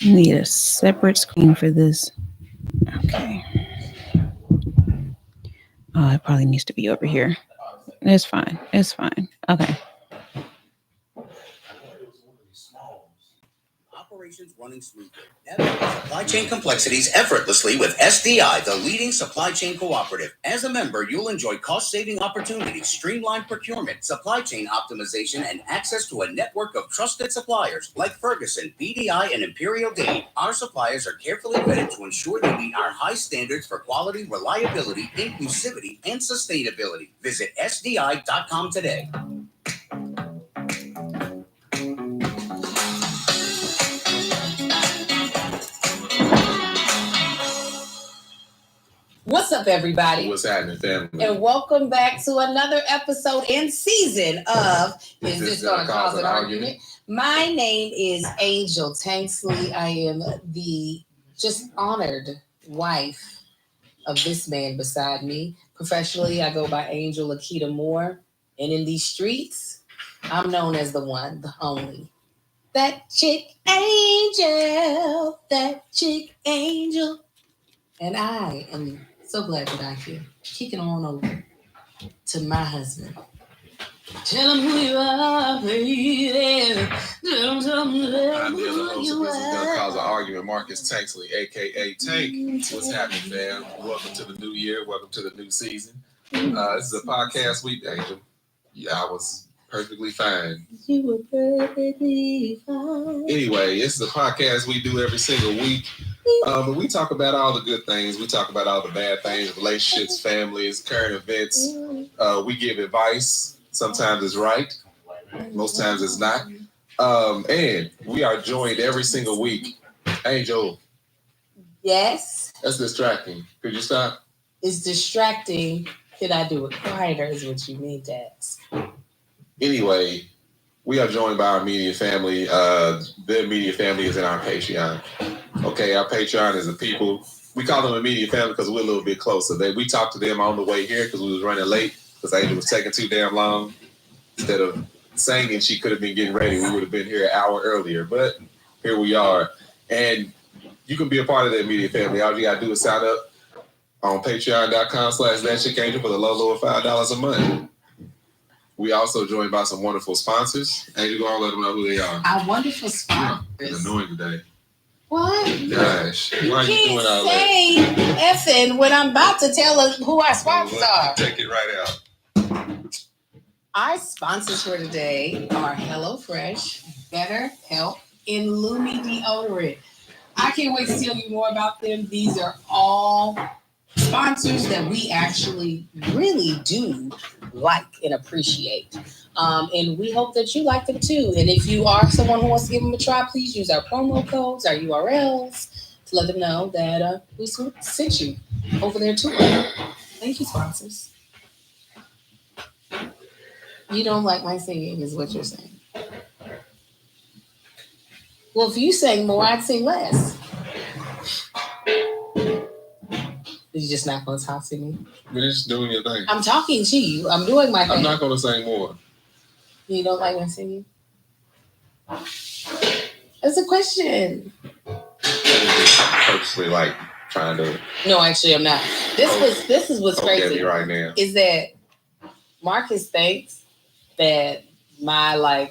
I need a separate screen for this. Okay. Oh, it probably needs to be over here. It's fine. It's fine. Okay. Operations running smoothly. Navigate supply chain complexities effortlessly with SDI, the leading supply chain cooperative. As a member, you'll enjoy cost-saving opportunities, streamlined procurement, supply chain optimization, and access to a network of trusted suppliers like Ferguson, BDI, and Imperial Dade. Our suppliers are carefully vetted to ensure they meet our high standards for quality, reliability, inclusivity, and sustainability. Visit SDI.com today. What's up, everybody? What's happening, family? And welcome back to another episode and season of Is This Gonna Cause an Argument? My name is Angel Tanksley. I am the just honored wife of this man beside me. Professionally, I go by Angel Akita Moore. And in these streets, I'm known as the one, the only. That chick angel. That chick angel. And I am so glad that I can kick it on over to my husband. Tell him who you are, baby. Tell him I'm here, the host of This Is Gonna Cause an Argument, Marcus Tanksley, a.k.a. Tank. What's happening, fam? Welcome to the new year. Welcome to the new season. This is a podcast week, Angel. Yeah, I was perfectly fine. You were perfectly fine. Anyway, this is a podcast we do every single week. But we talk about all the good things. We talk about all the bad things, relationships, families, current events. We give advice. Sometimes it's right. Most times it's not. And we are joined every single week. Angel. Yes. That's distracting. Could you stop? It's distracting. Could I do it quieter is what you need to ask. Anyway, we are joined by our media family. Their media family is in our Patreon. Okay, our Patreon is the people. We call them a media family because we're a little bit closer. We talked to them on the way here because we was running late because Angel was taking too damn long. Instead of singing, she could have been getting ready. We would have been here an hour earlier, but here we are. And you can be a part of that media family. All you got to do is sign up on patreon.com/thatchickangel for the low of $5 a month. We also joined by some wonderful sponsors. Angel, go on, let them know who they are. Our wonderful sponsors. It's annoying today. What? Gosh, why are you doing all that? You can't say effing when I'm about to tell us who our sponsors are. Take it right out. Our sponsors for today are HelloFresh, Better Help, and Lumi Deodorant. I can't wait to tell you more about them. These are all sponsors that we actually really do like and appreciate. And we hope that you like them too. And if you are someone who wants to give them a try, please use our promo codes, our URLs to let them know that we sent you over there too. Thank you, sponsors. You don't like my singing, is what you're saying. Well, if you sang more, I'd sing less. You're just not going to talk to me? You're just doing your thing. I'm talking to you. I'm doing my thing. I'm not going to sing more. You don't like my singing? That's a question. Purposely, like, trying to... No, actually, I'm not. This is what's crazy right now. Is that Marcus thinks that my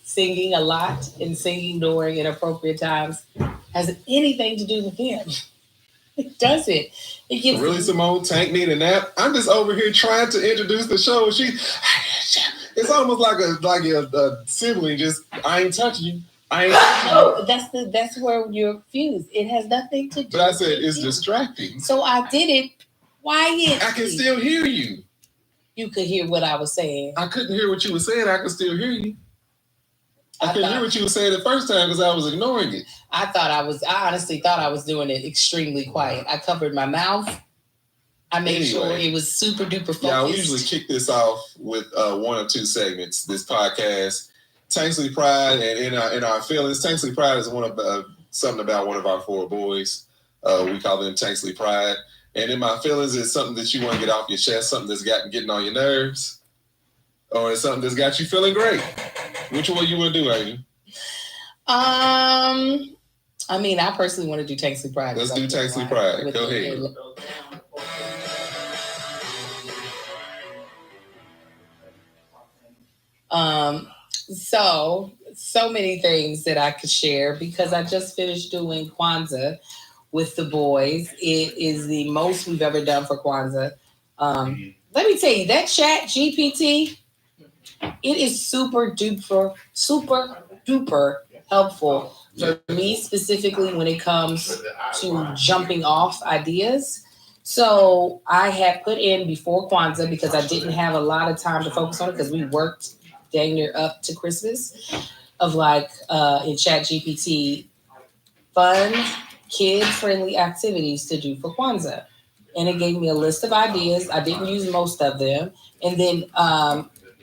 singing a lot and singing during inappropriate times has anything to do with him. It doesn't. It gives really, Simone, Tank need a nap. I'm just over here trying to introduce the show. It's almost like a sibling. Just I ain't touching you. I ain't touching you. That's where you're fused. It has nothing to do. But I said it's distracting. So I did it quietly. I can still hear you. You could hear what I was saying. I couldn't hear what you were saying. I could still hear you. I couldn't hear what you were saying the first time because I was ignoring it. I honestly thought I was doing it extremely quiet. I covered my mouth. I made sure it was super duper focused. Yeah, we usually kick this off with one or two segments. This podcast, Tanksley Pride, and in our feelings, Tanksley Pride is one of something about one of our four boys. We call them Tanksley Pride. And in my feelings, it's something that you want to get off your chest, something that's getting on your nerves, or it's something that's got you feeling great. Which one you want to do, Amy? I mean, I personally want to do Tanksley Pride. Let's do Tanksley Pride. Go ahead. So many things that I could share because I just finished doing Kwanzaa with the boys. It is the most we've ever done for Kwanzaa. Let me tell you, that chat GPT, it is super duper helpful for me specifically when it comes to jumping off ideas. So I had put in before Kwanzaa because I didn't have a lot of time to focus on it because we worked dang near up to Christmas of like in chat GPT, fun, kid-friendly activities to do for Kwanzaa. And it gave me a list of ideas. I didn't use most of them. And then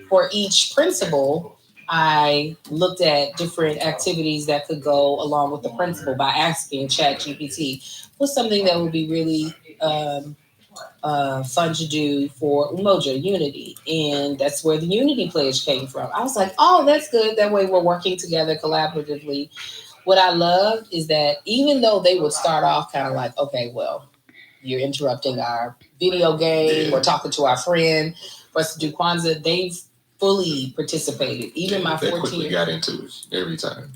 for each principle, I looked at different activities that could go along with the principle by asking ChatGPT what's something that would be really fun to do for Umoja Unity. And that's where the Unity pledge came from. I was like, oh, that's good. That way we're working together collaboratively. What I loved is that even though they would start off kind of like, okay, well, you're interrupting our video game, we're talking to our friend for us to do Kwanzaa, they've fully participated. Even my 14 quickly got into it every time.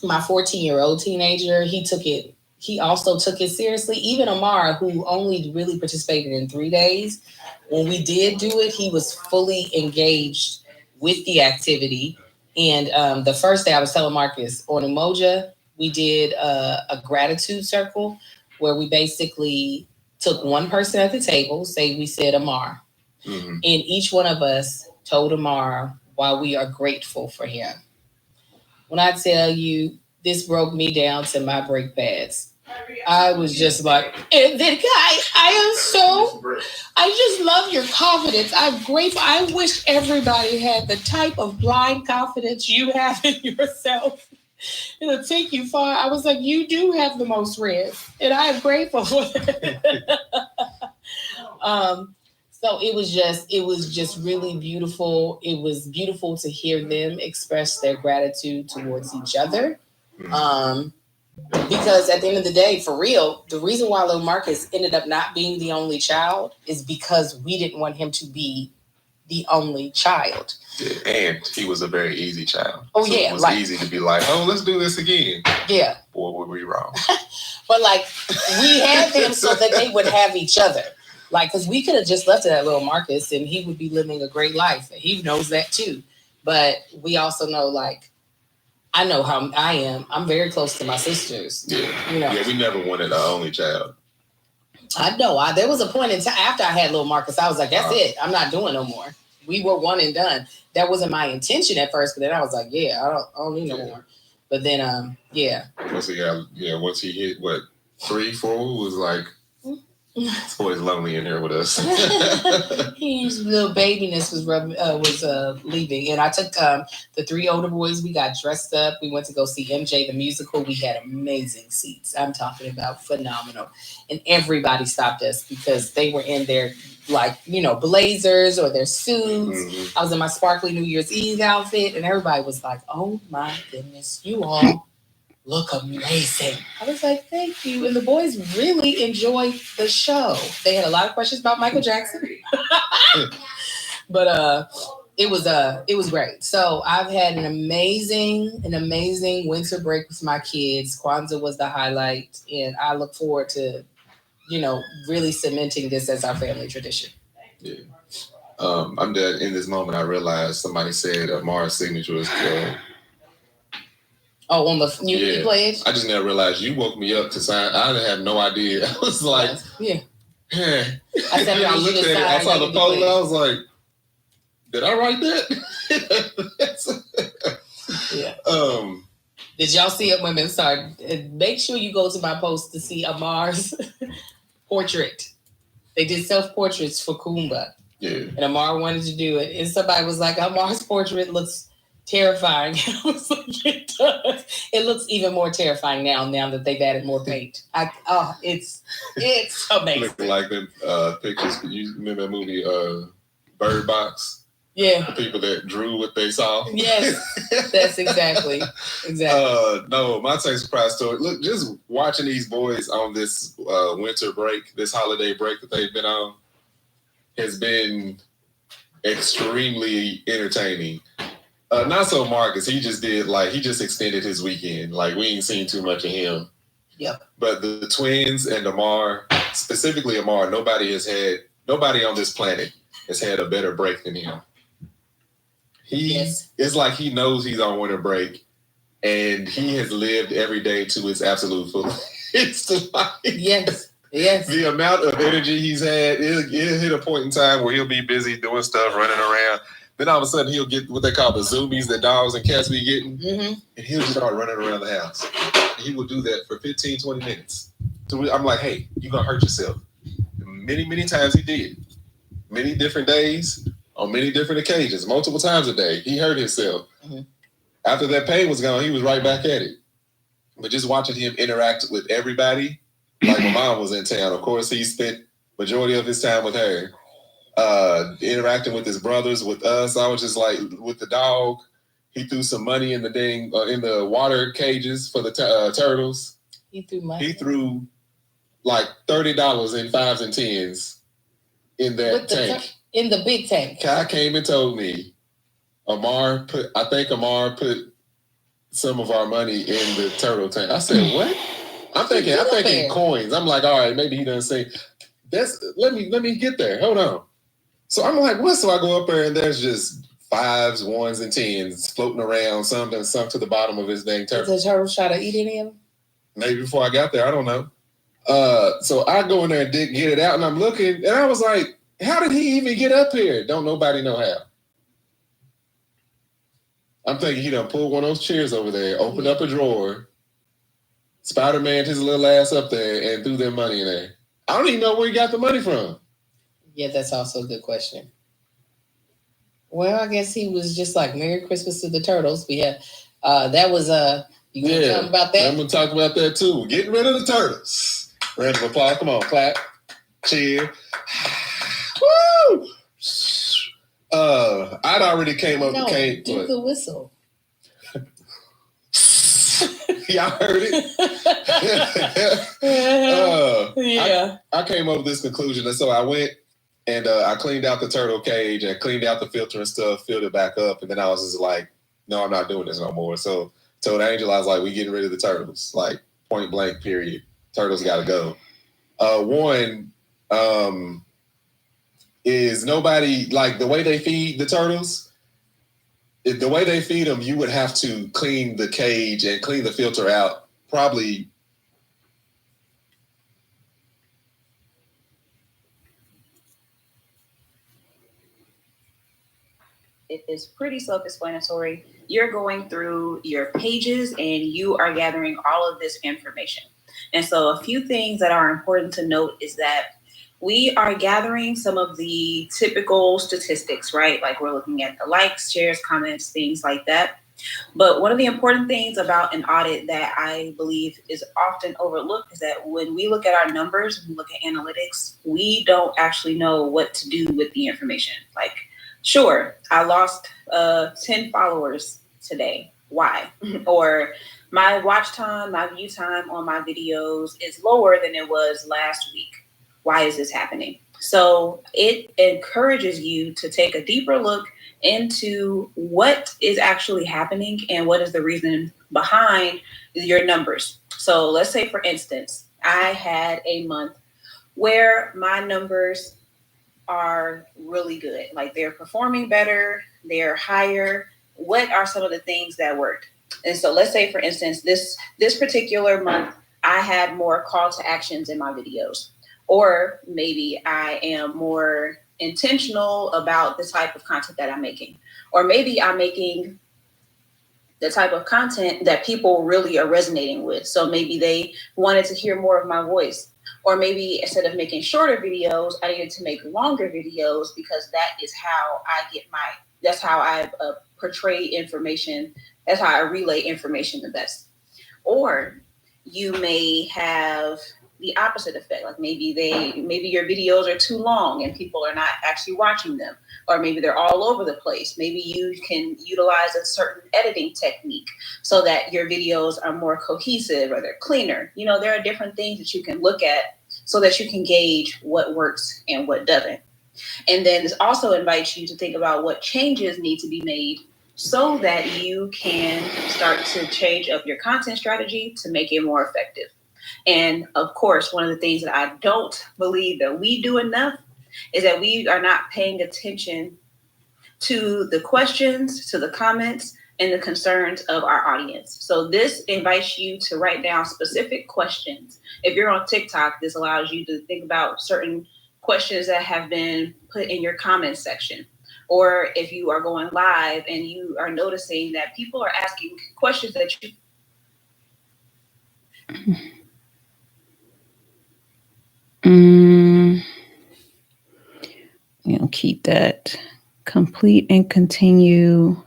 My 14-year-old teenager, he also took it seriously. Even Amara, who only really participated in 3 days, when we did do it, he was fully engaged with the activity. And the first day I was telling Marcus, on Umoja, we did a gratitude circle where we basically took one person at the table, say we said Amar, and each one of us told Amar why we are grateful for him. When I tell you, this broke me down to my brake pads. I was just like, and then I just love your confidence. I'm grateful. I wish everybody had the type of blind confidence you have in yourself. It'll take you far. I was like, you do have the most rest, and I am grateful for that. So it was just really beautiful. It was beautiful to hear them express their gratitude towards each other. Because at the end of the day, for real, the reason why little Marcus ended up not being the only child is because we didn't want him to be the only child. Yeah, and he was a very easy child. Oh, so yeah. It was easy to be like, oh, let's do this again. Yeah. Boy, were we wrong. But like, we had them so that they would have each other. Like, because we could have just left it at little Marcus and he would be living a great life. He knows that too. But we also know, like, I know how I am. I'm very close to my sisters. Yeah. You know. Yeah, we never wanted our only child. I know. There was a point in time after I had little Marcus, I was like, that's it. I'm not doing no more. We were one and done. That wasn't my intention at first, but then I was like, yeah, I don't need no more. But then, yeah. Once he hit, 3, 4, was like, this boy's lonely in here with us. His little babiness was leaving, and I took the 3 older boys. We got dressed up. We went to go see MJ the musical. We had amazing seats. I'm talking about phenomenal, and everybody stopped us because they were in their blazers or their suits. Mm-hmm. I was in my sparkly New Year's Eve outfit, and everybody was like, "Oh my goodness, you all look amazing." I was like, thank you. And the boys really enjoyed the show. They had a lot of questions about Michael Jackson. But it was great. So I've had an amazing winter break with my kids. Kwanzaa was the highlight. And I look forward to, really cementing this as our family tradition. Yeah. I'm dead in this moment. I realized somebody said Mara's signature was Oh, on the Unity pledge? I just never realized you woke me up to sign. I had no idea. I was like, yeah. I looked at it. I saw the post and I was like, did I write that? Yeah. Did y'all see it, women? Sorry. Make sure you go to my post to see Amar's portrait. They did self-portraits for Kumba. Yeah. And Amar wanted to do it. And somebody was like, Amar's portrait looks terrifying. I was like, it does. It looks even more terrifying now that they've added more paint. It's amazing. Looking like the pictures. You remember that movie Bird Box? Yeah. The people that drew what they saw. Yes, that's exactly. No, my take surprise story. Look, just watching these boys on this winter break, this holiday break that they've been on, has been extremely entertaining. Not so Marcus. He just extended his weekend. Like, we ain't seen too much of him. Yep. But the twins and Amar, specifically Amar, nobody on this planet has had a better break than him. It's like he knows he's on winter break, and he has lived every day to its absolute fullest. Yes. The amount of energy he's had, it'll hit a point in time where he'll be busy doing stuff, running around. Then all of a sudden he'll get what they call the zoomies that dogs and cats be getting, and he'll just start running around the house. And he will do that for 15, 20 minutes. So I'm like, hey, you're going to hurt yourself. Many, many times he did. Many different days, on many different occasions, multiple times a day, he hurt himself. After that pain was gone, he was right back at it. But just watching him interact with everybody, like my mom was in town. Of course, he spent majority of his time with her. Interacting with his brothers, with us. I was just like, with the dog, he threw some money in the in the water cages for the turtles. He threw money. He threw like $30 in 5s and 10s in that tank. In the big tank. Kai came and told me Amar put some of our money in the turtle tank. I said, what? I'm thinking coins. I'm like, all right, maybe he doesn't say let me get there. Hold on. So I'm like, what? So I go up there and there's just 5s, 1s, and 10s floating around, some done sunk to the bottom of his dang turtle. Did the turtle try to eat any of them? Maybe before I got there, I don't know. So I go in there and get it out, and I'm looking, and I was like, how did he even get up here? Don't nobody know how. I'm thinking he done pulled one of those chairs over there, opened up a drawer, Spider-Man his little ass up there, and threw their money in there. I don't even know where he got the money from. Yeah, that's also a good question. Well, I guess he was just like, Merry Christmas to the turtles. We had that was you gonna talk about that? I'm gonna talk about that too. Getting rid of the turtles. Round of applause. Come on, clap, cheer. Woo! I'd already came up. Do the whistle. Y'all heard it? Yeah. I came up with this conclusion, and so I went and I cleaned out the turtle cage and cleaned out the filter and stuff, filled it back up, and then I was just like, no, I'm not doing this no more. So told Angel, I was like, we getting rid of the turtles, like point blank, period. Turtles got to go. One is nobody, like the way they feed the turtles, the way they feed them, you would have to clean the cage and clean the filter out probably. It is pretty self-explanatory. You're going through your pages and you are gathering all of this information. And so a few things that are important to note is that we are gathering some of the typical statistics, right? Like we're looking at the likes, shares, comments, things like that. But one of the important things about an audit that I believe is often overlooked is that when we look at our numbers, we look at analytics, we don't actually know what to do with the information. Like, sure, I lost 10 followers today. Why? Or my watch time, my view time on my videos is lower than it was last week. Why is this happening? So it encourages you to take a deeper look into what is actually happening and what is the reason behind your numbers. So let's say, for instance, I had a month where my numbers are really good. Like they're performing better, they're higher. What are some of the things that worked? And so let's say, for instance, this particular month, I had more call to actions in my videos. Or maybe I am more intentional about the type of content that I'm making. Or maybe I'm making the type of content that people really are resonating with. So maybe they wanted to hear more of my voice. Or maybe instead of making shorter videos, I needed to make longer videos because that is how that's how I portray information. That's how I relay information the best. Or you may have the opposite effect. Like maybe your videos are too long and people are not actually watching them, or maybe they're all over the place. Maybe you can utilize a certain editing technique so that your videos are more cohesive or they're cleaner. There are different things that you can look at so that you can gauge what works and what doesn't. And then this also invites you to think about what changes need to be made so that you can start to change up your content strategy to make it more effective. And of course, one of the things that I don't believe that we do enough is that we are not paying attention to the questions, to the comments, and the concerns of our audience. So this invites you to write down specific questions. If you're on TikTok, this allows you to think about certain questions that have been put in your comment section. Or if you are going live and you are noticing that people are asking questions that you keep that complete and continue.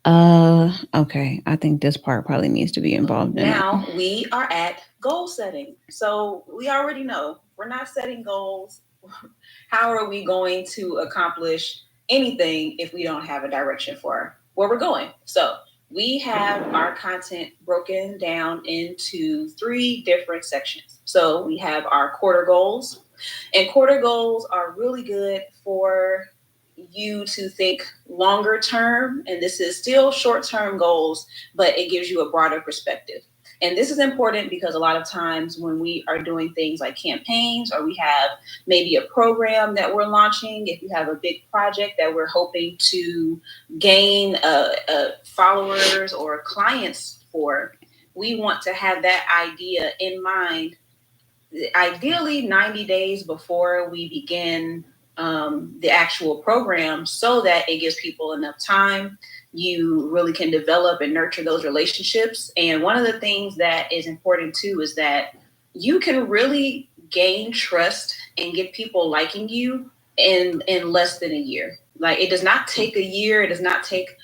Okay, I think this part probably needs to be involved in now it. We are at goal setting. So we already know we're not setting goals. How are we going to accomplish anything if we don't have a direction for where we're going? So we have our content broken down into 3 different sections. So we have our quarter goals, and quarter goals are really good for you to think longer term. And this is still short-term goals, but it gives you a broader perspective. And this is important because a lot of times when we are doing things like campaigns, or we have maybe a program that we're launching, if you have a big project that we're hoping to gain followers or clients for, we want to have that idea in mind, ideally 90 days before we begin the actual program, so that it gives people enough time. You really can develop and nurture those relationships. And one of the things that is important too is that you can really gain trust and get people liking you in less than a year. Like, it does not take a year. It does not take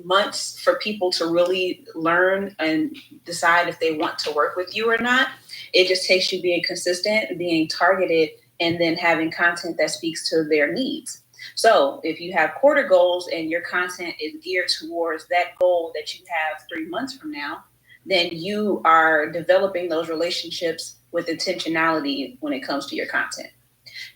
months for people to really learn and decide if they want to work with you or not. It just takes you being consistent, being targeted, and then having content that speaks to their needs. So if you have quarter goals and your content is geared towards that goal that you have 3 months from now, then you are developing those relationships with intentionality when it comes to your content.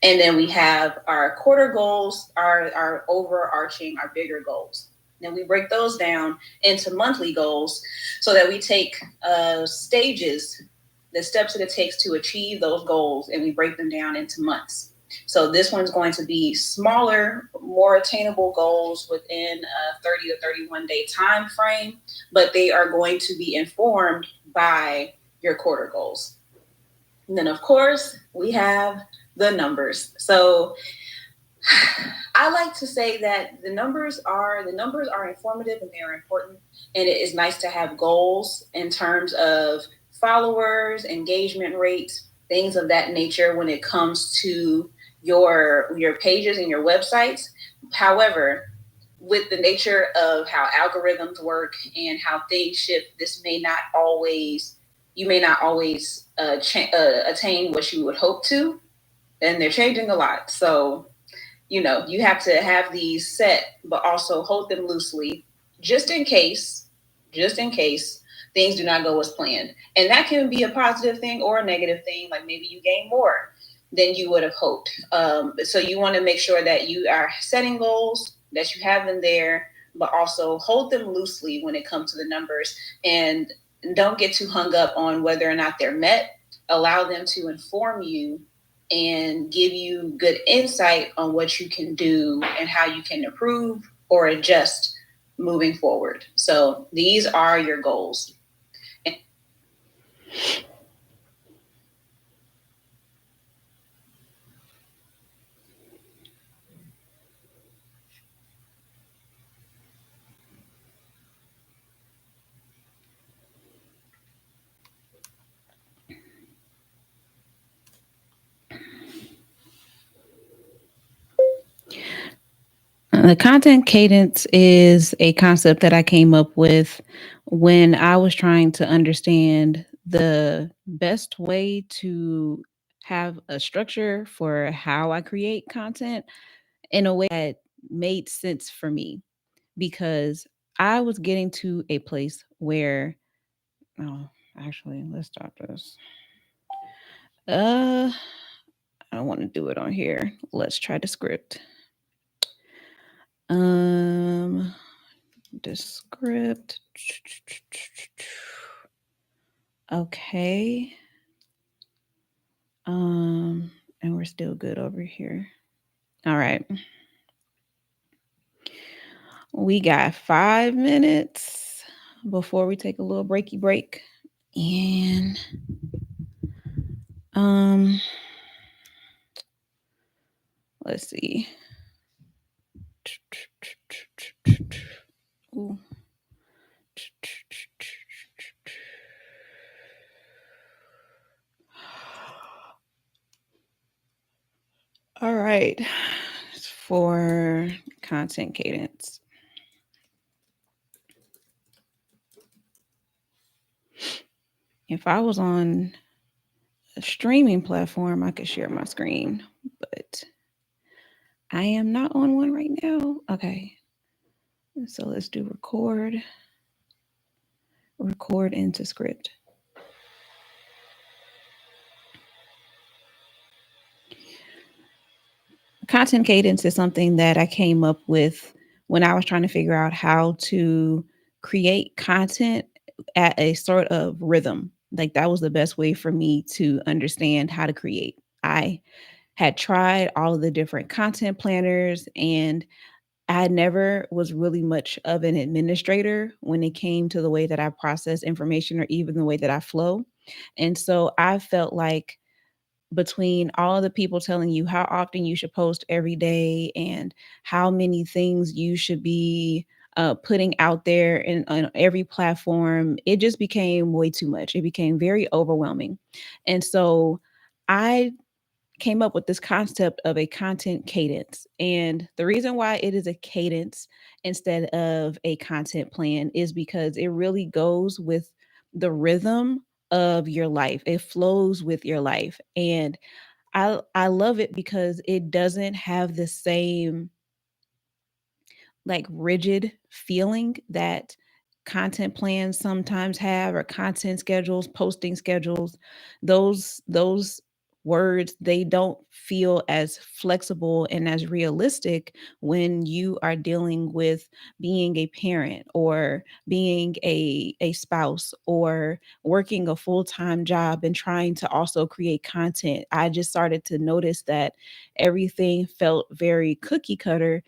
And then we have our quarter goals, our overarching, our bigger goals. Then we break those down into monthly goals so that we take stages, the steps that it takes to achieve those goals, and we break them down into months. So this one's going to be smaller, more attainable goals within a 30 to 31 day time frame, but they are going to be informed by your quarter goals. And then, of course, we have the numbers. So I like to say that the numbers are informative and they are important. And it is nice to have goals in terms of followers, engagement rates, things of that nature when it comes to your pages and your websites. However, with the nature of how algorithms work and how things shift, you may not always attain what you would hope to, and they're changing a lot. So, you have to have these set, but also hold them loosely just in case things do not go as planned. And that can be a positive thing or a negative thing. Like, maybe you gain more than you would have hoped. So you want to make sure that you are setting goals, that you have them there, but also hold them loosely when it comes to the numbers, and don't get too hung up on whether or not they're met. Allow them to inform you and give you good insight on what you can do and how you can improve or adjust moving forward. So these are your goals. The content cadence is a concept that I came up with when I was trying to understand the best way to have a structure for how I create content in a way that made sense for me, because I was getting to a place where, oh, actually, let's stop this. I don't want to do it on here. Let's try the script. The script. Okay. And we're still good over here. All right. We got 5 minutes before we take a little breaky break. And let's see. Ooh. All right. For content cadence. If I was on a streaming platform, I could share my screen, but I am not on one right now. Okay. So let's do record into script. Content cadence is something that I came up with when I was trying to figure out how to create content at a sort of rhythm. Like that was the best way for me to understand how to create. I had tried all of the different content planners, and I never was really much of an administrator when it came to the way that I process information or even the way that I flow. And so I felt like between all of the people telling you how often you should post every day and how many things you should be putting out there on every platform, it just became way too much. It became very overwhelming. And so I came up with this concept of a content cadence. And the reason why it is a cadence instead of a content plan is because it really goes with the rhythm of your life. It flows with your life. And I love it because it doesn't have the same like rigid feeling that content plans sometimes have, or content schedules, posting schedules. Those words, they don't feel as flexible and as realistic when you are dealing with being a parent or being a spouse or working a full-time job and trying to also create content. I just started to notice that everything felt very cookie cutter,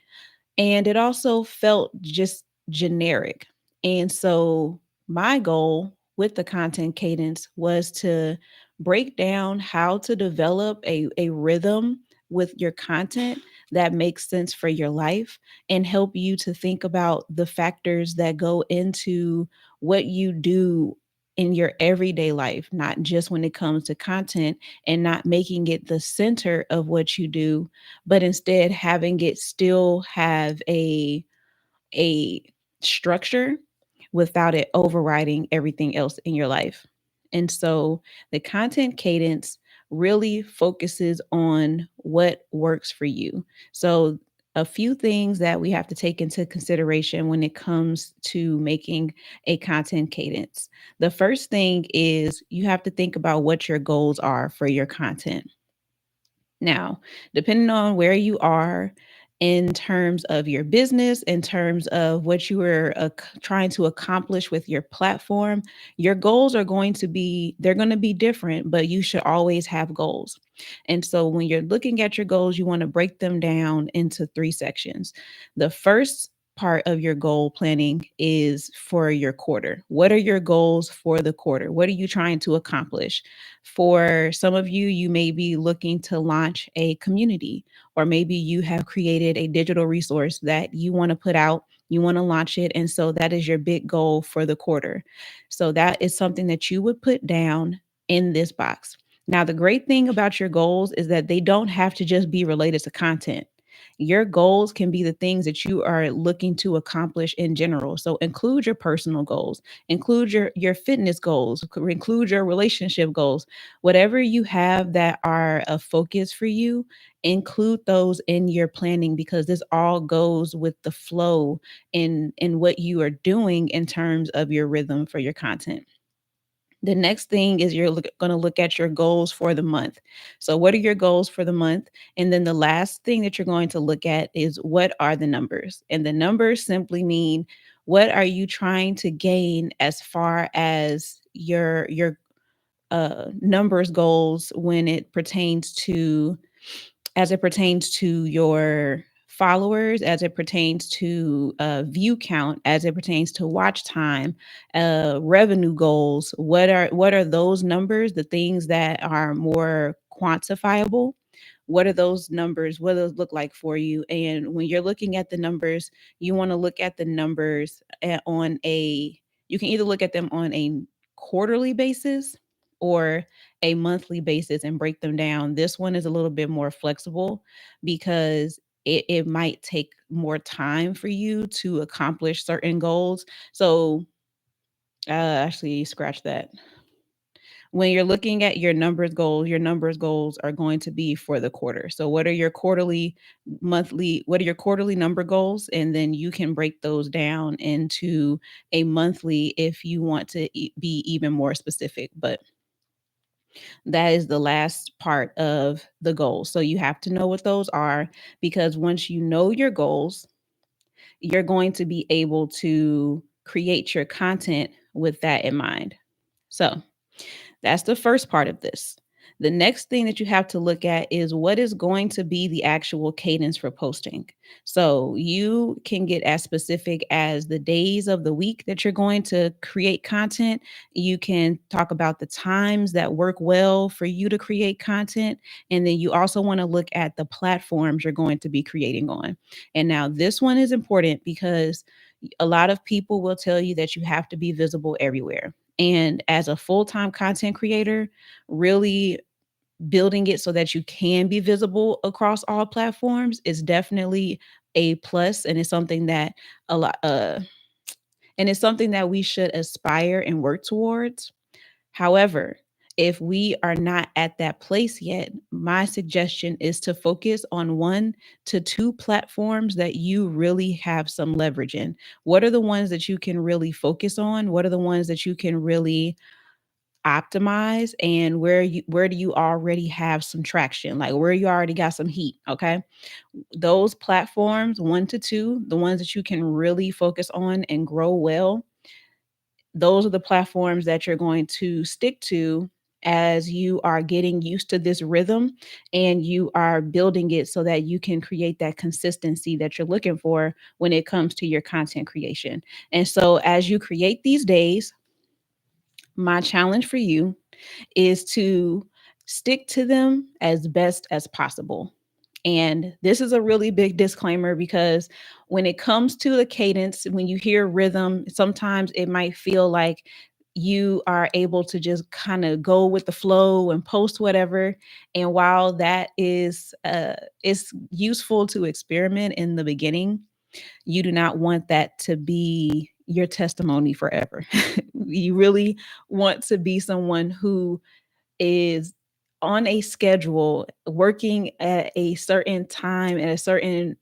and it also felt just generic. And so my goal with the content cadence was to break down how to develop a rhythm with your content that makes sense for your life and help you to think about the factors that go into what you do in your everyday life, not just when it comes to content, and not making it the center of what you do, but instead having it still have a structure without it overriding everything else in your life. And so the content cadence really focuses on what works for you. So a few things that we have to take into consideration when it comes to making a content cadence. The first thing is you have to think about what your goals are for your content. Now, depending on where you are in terms of your business, in terms of what you are trying to accomplish with your platform, your goals are going to be, they're going to be different, but you should always have goals. And so when you're looking at your goals, you want to break them down into 3 sections. The first part of your goal planning is for your quarter. What are your goals for the quarter? What are you trying to accomplish? For some of you, you may be looking to launch a community, or maybe you have created a digital resource that you want to put out, you want to launch it. And so that is your big goal for the quarter. So that is something that you would put down in this box. Now, the great thing about your goals is that they don't have to just be related to content. Your goals can be the things that you are looking to accomplish in general. So include your personal goals, include your fitness goals, include your relationship goals. Whatever you have that are a focus for you, include those in your planning, because this all goes with the flow in what you are doing in terms of your rhythm for your content. The next thing is you're going to look at your goals for the month. So, what are your goals for the month? And then the last thing that you're going to look at is what are the numbers? And the numbers simply mean what are you trying to gain as far as your numbers goals when it pertains to as it pertains to your followers, as it pertains to view count, as it pertains to watch time, revenue goals. What are those numbers? The things that are more quantifiable. What are those numbers? What do those look like for you? And when you're looking at the numbers, you want to look at the numbers on a. You can either look at them on a quarterly basis or a monthly basis and break them down. This one is a little bit more flexible because it might take more time for you to accomplish certain goals. So, actually, scratch that. When you're looking at your numbers goals are going to be for the quarter. So, what are your quarterly, monthly, what are your quarterly number goals? And then you can break those down into a monthly if you want to be even more specific. But that is the last part of the goals. So you have to know what those are, because once you know your goals, you're going to be able to create your content with that in mind. So, that's the first part of this. The next thing that you have to look at is what is going to be the actual cadence for posting. So you can get as specific as the days of the week that you're going to create content. You can talk about the times that work well for you to create content. And then you also want to look at the platforms you're going to be creating on. And now this one is important because a lot of people will tell you that you have to be visible everywhere. And as a full time content creator, really building it so that you can be visible across all platforms is definitely a plus, and it's something that a lot and it's something that we should aspire and work towards. However, if we are not at that place yet, my suggestion is to focus on 1 to 2 platforms that you really have some leverage in. What are the ones that you can really focus on? What are the ones that you can really optimize, and where do you already have some traction, like where you already got some heat? Okay, those platforms, 1 to 2, the ones that you can really focus on and grow well, those are the platforms that you're going to stick to as you are getting used to this rhythm and you are building it so that you can create that consistency that you're looking for when it comes to your content creation. And so as you create these days, my challenge for you is to stick to them as best as possible. And this is a really big disclaimer because when it comes to the cadence, when you hear rhythm, sometimes it might feel like you are able to just kind of go with the flow and post whatever. And while that is useful to experiment in the beginning, you do not want that to be your testimony forever. You really want to be someone who is on a schedule, working at a certain time, at a certain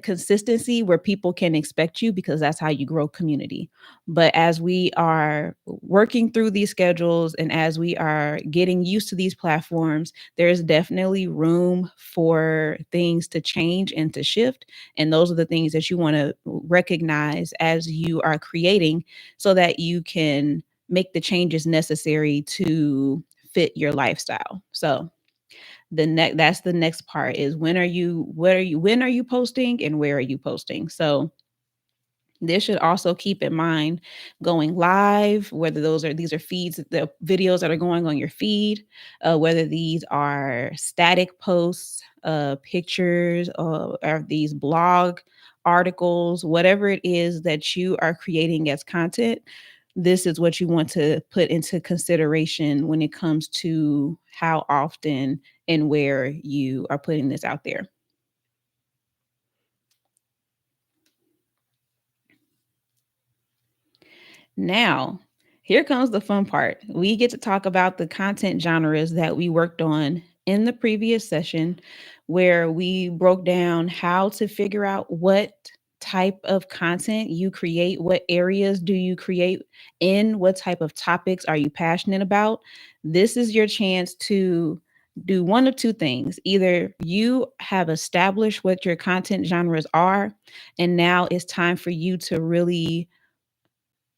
consistency where people can expect you, because that's how you grow community. But as we are working through these schedules and as we are getting used to these platforms, there's definitely room for things to change and to shift. And those are the things that you want to recognize as you are creating so that you can make the changes necessary to fit your lifestyle. So that's the next part is when are you posting and where are you posting? So this should also keep in mind going live, whether these are feeds, the videos that are going on your feed, whether these are static posts, pictures, or these blog articles, whatever it is that you are creating as content. This is what you want to put into consideration when it comes to how often and where you are putting this out there. Now, here comes the fun part. We get to talk about the content genres that we worked on in the previous session, where we broke down how to figure out what type of content you create, what areas do you create in, what type of topics are you passionate about. This is your chance to do one of two things. Either you have established what your content genres are, and now it's time for you to really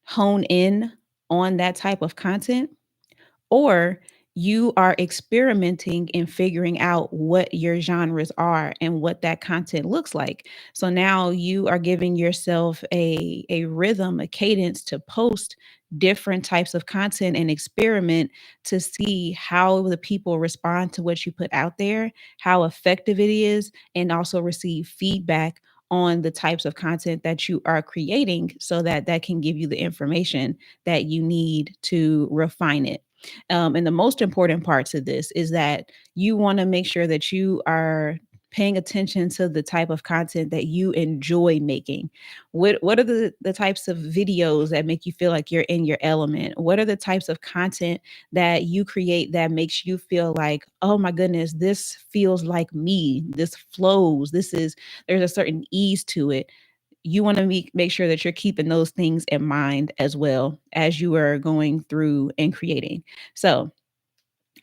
hone in on that type of content, or you are experimenting and figuring out what your genres are and what that content looks like. So now you are giving yourself a rhythm, a cadence to post different types of content and experiment to see how the people respond to what you put out there, how effective it is, and also receive feedback on the types of content that you are creating, so that that can give you the information that you need to refine it. And the most important parts of this is that you want to make sure that you are paying attention to the type of content that you enjoy making. What are the types of videos that make you feel like you're in your element? What are the types of content that you create that makes you feel like, oh my goodness, this feels like me, this flows, this is, there's a certain ease to it. You want to make sure that you're keeping those things in mind as well as you are going through and creating. So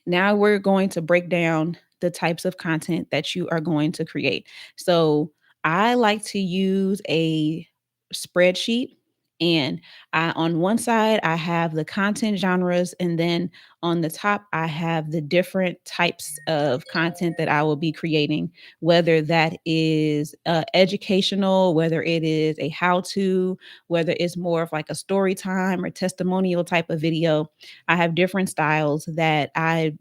now we're going to break down the types of content that you are going to create. So I like to use a spreadsheet. And on one side, I have the content genres. And then on the top, I have the different types of content that I will be creating, whether that is educational, whether it is a how to, whether it's more of like a story time or testimonial type of video. I have different styles that I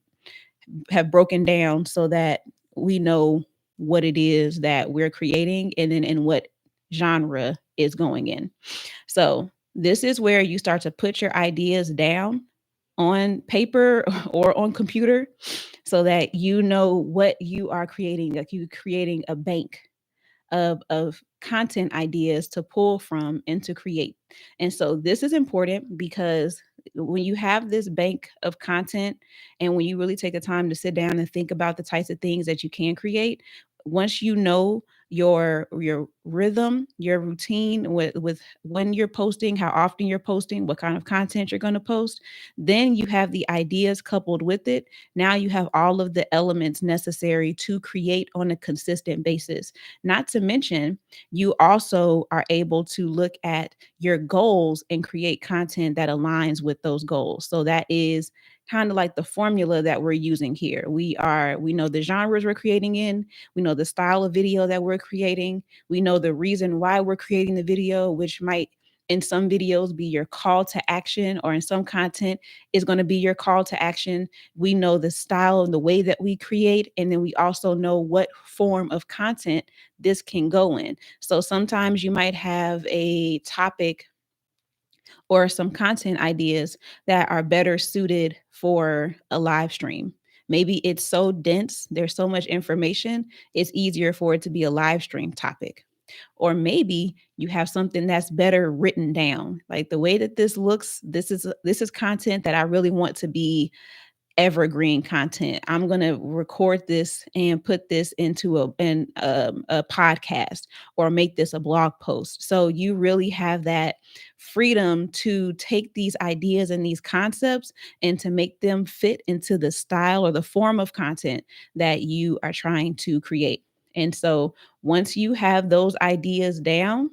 have broken down so that we know what it is that we're creating and then in what genre is going in. So this is where you start to put your ideas down on paper or on computer so that you know what you are creating, like you creating a bank of content ideas to pull from and to create. And so this is important because when you have this bank of content and when you really take the time to sit down and think about the types of things that you can create, once you know your rhythm, your routine with when you're posting, how often you're posting, what kind of content you're going to post, then you have the ideas coupled with it. Now you have all of the elements necessary to create on a consistent basis. Not to mention, you also are able to look at your goals and create content that aligns with those goals. So that is kind of like the formula that we're using here. We know the genres we're creating in, we know the style of video that we're creating, we know the reason why we're creating the video, which might in some videos be your call to action, or in some content is going to be your call to action. We know the style and the way that we create, and then we also know what form of content this can go in. So sometimes you might have a topic or some content ideas that are better suited for a live stream. Maybe it's so dense, there's so much information, it's easier for it to be a live stream topic. Or maybe you have something that's better written down. Like the way that this looks, this is content that I really want to be evergreen content. I'm going to record this and put this into a podcast or make this a blog post. So you really have that freedom to take these ideas and these concepts and to make them fit into the style or the form of content that you are trying to create. And so once you have those ideas down,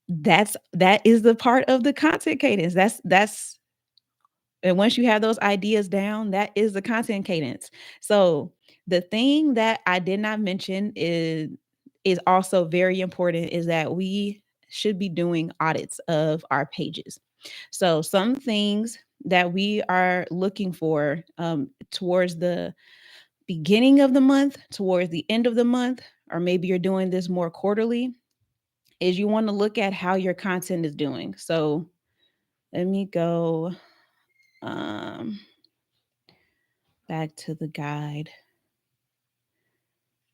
that is the part of the content cadence. That's and once you have those ideas down, that is the content cadence. So the thing that I did not mention is also very important is that we should be doing audits of our pages. So some things that we are looking for towards the beginning of the month, towards the end of the month, or maybe you're doing this more quarterly, is you want to look at how your content is doing. So let me go um, back to the guide.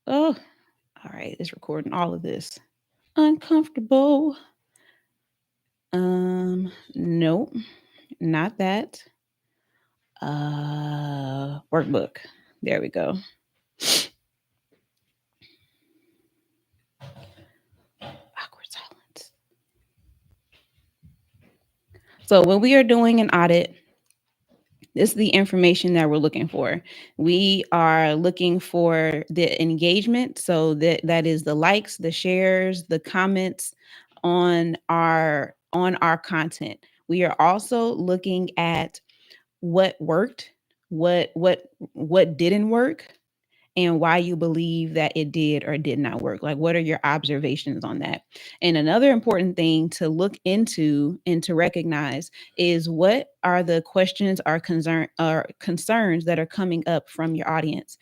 Oh, all right. It's recording all of this. Uncomfortable. Nope, not that. Workbook. There we go. Awkward silence. So when we are doing an audit, this is the information that we're looking for. We are looking for the engagement. So that is the likes, the shares, the comments on our content. We are also looking at what worked, what didn't work, and why you believe that it did or did not work. Like, what are your observations on that? And another important thing to look into and to recognize is what are the questions or concerns that are coming up from your audience.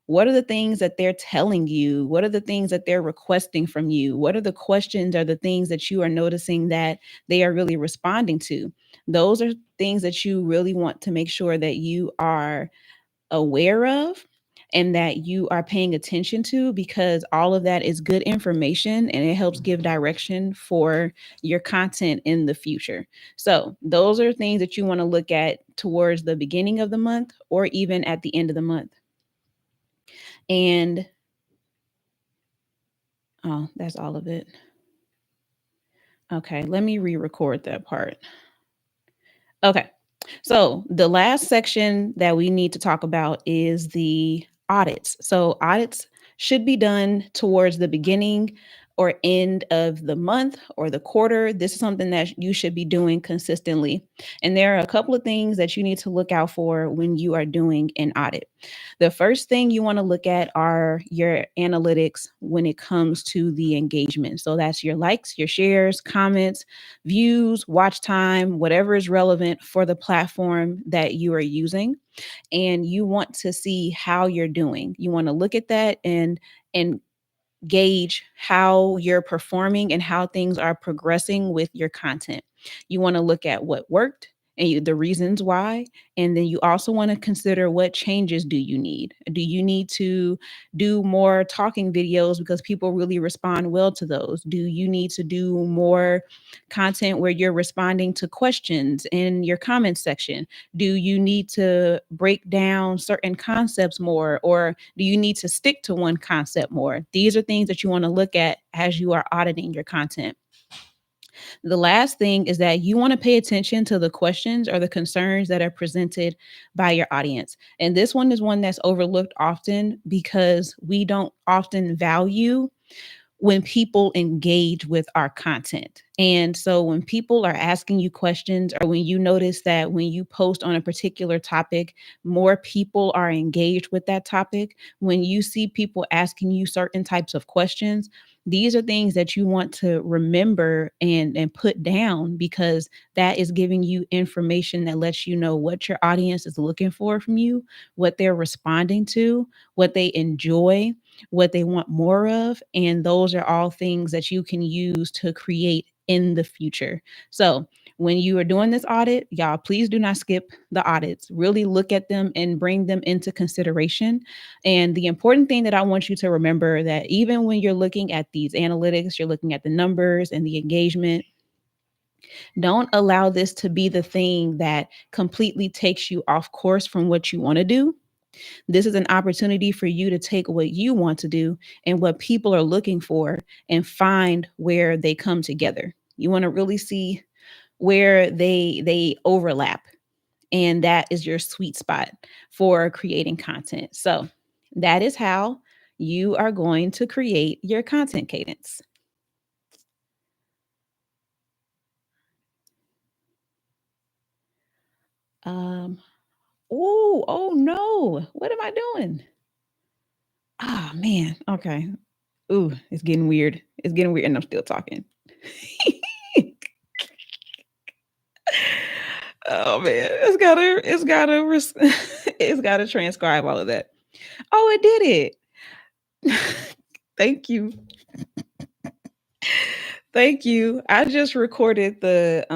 What are the things that they're telling you? What are the things that they're requesting from you? What are the questions or the things that you are noticing that they are really responding to? Those are things that you really want to make sure that you are aware of and that you are paying attention to, because all of that is good information and it helps give direction for your content in the future. So, those are things that you want to look at towards the beginning of the month or even at the end of the month. And oh, that's all of it. Okay, let me re record that part. Okay. So the last section that we need to talk about is the audits. So audits should be done towards the beginning or end of the month or the quarter. This is something that you should be doing consistently. And there are a couple of things that you need to look out for when you are doing an audit. The first thing you want to look at are your analytics when it comes to the engagement. So that's your likes, your shares, comments, views, watch time, whatever is relevant for the platform that you are using. And you want to see how you're doing. You want to look at that and gauge how you're performing and how things are progressing with your content. You want to look at what worked and the reasons why. And then you also want to consider what changes do you need? Do you need to do more talking videos because people really respond well to those? Do you need to do more content where you're responding to questions in your comment section? Do you need to break down certain concepts more, or do you need to stick to one concept more? These are things that you want to look at as you are auditing your content. The last thing is that you want to pay attention to the questions or the concerns that are presented by your audience. And this one is one that's overlooked often because we don't often value when people engage with our content. And so when people are asking you questions, or when you notice that when you post on a particular topic, more people are engaged with that topic, when you see people asking you certain types of questions, these are things that you want to remember and put down, because that is giving you information that lets you know what your audience is looking for from you, what they're responding to, what they enjoy, what they want more of. And those are all things that you can use to create in the future. So when you are doing this audit, y'all, please do not skip the audits. Really look at them and bring them into consideration. And the important thing that I want you to remember, that even when you're looking at these analytics, you're looking at the numbers and the engagement, don't allow this to be the thing that completely takes you off course from what you want to do. This is an opportunity for you to take what you want to do and what people are looking for and find where they come together. You want to really see where they overlap, and that is your sweet spot for creating content. So, that is how you are going to create your content cadence. Um oh no. What am I doing? Ah, man. Okay. Ooh, it's getting weird. It's getting weird and I'm still talking. Oh man, it's gotta transcribe all of that. Oh, it did it. Thank you. Thank you. I just recorded the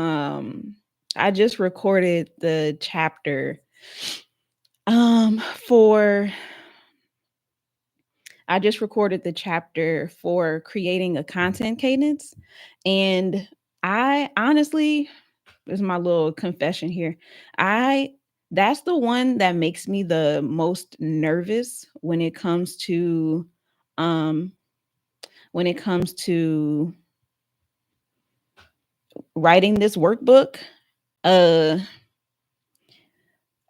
chapter for I just recorded the chapter for creating a content cadence, and I honestly, this is my little confession here. I That's the one that makes me the most nervous um when it comes to writing this workbook. Uh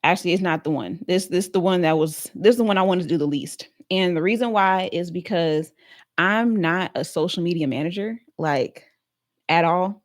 Actually, it's not the one. This is the one I wanted to do the least. And the reason why is because I'm not a social media manager, like, at all.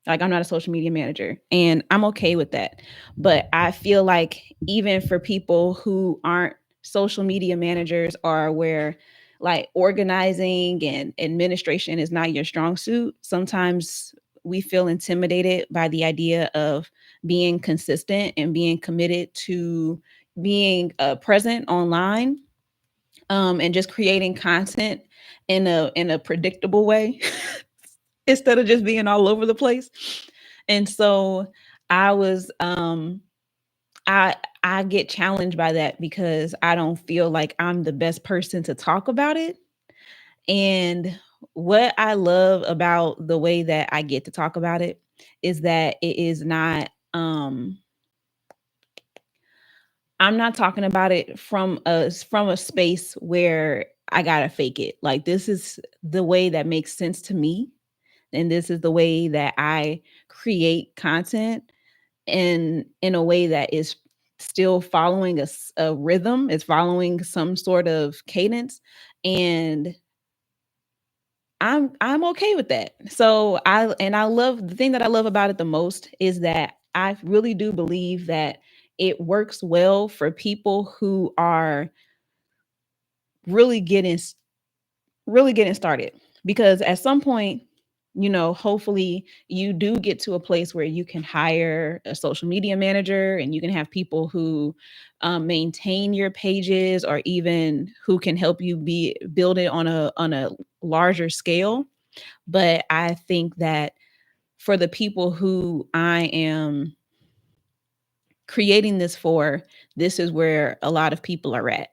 Like, I'm not a social media manager, and I'm okay with that. But I feel like even for people who aren't social media managers, or where like organizing and administration is not your strong suit, sometimes we feel intimidated by the idea of being consistent and being committed to being present online, and just creating content in a predictable way instead of just being all over the place. And so I was I I get challenged by that because I don't feel like I'm the best person to talk about it. And what I love about the way that I get to talk about it is that it is not I'm not talking about it from a space where I got to fake it. Like, this is the way that makes sense to me, and this is the way that I create content in a way that is still following a rhythm, is following some sort of cadence, and I'm okay with that. So I love the thing that I love about it the most is that I really do believe that it works well for people who are really getting really getting started, because at some point, hopefully you do get to a place where you can hire a social media manager, and you can have people who maintain your pages, or even who can help you build it on a larger scale. But I think that for the people who I am creating this for, this is where a lot of people are at.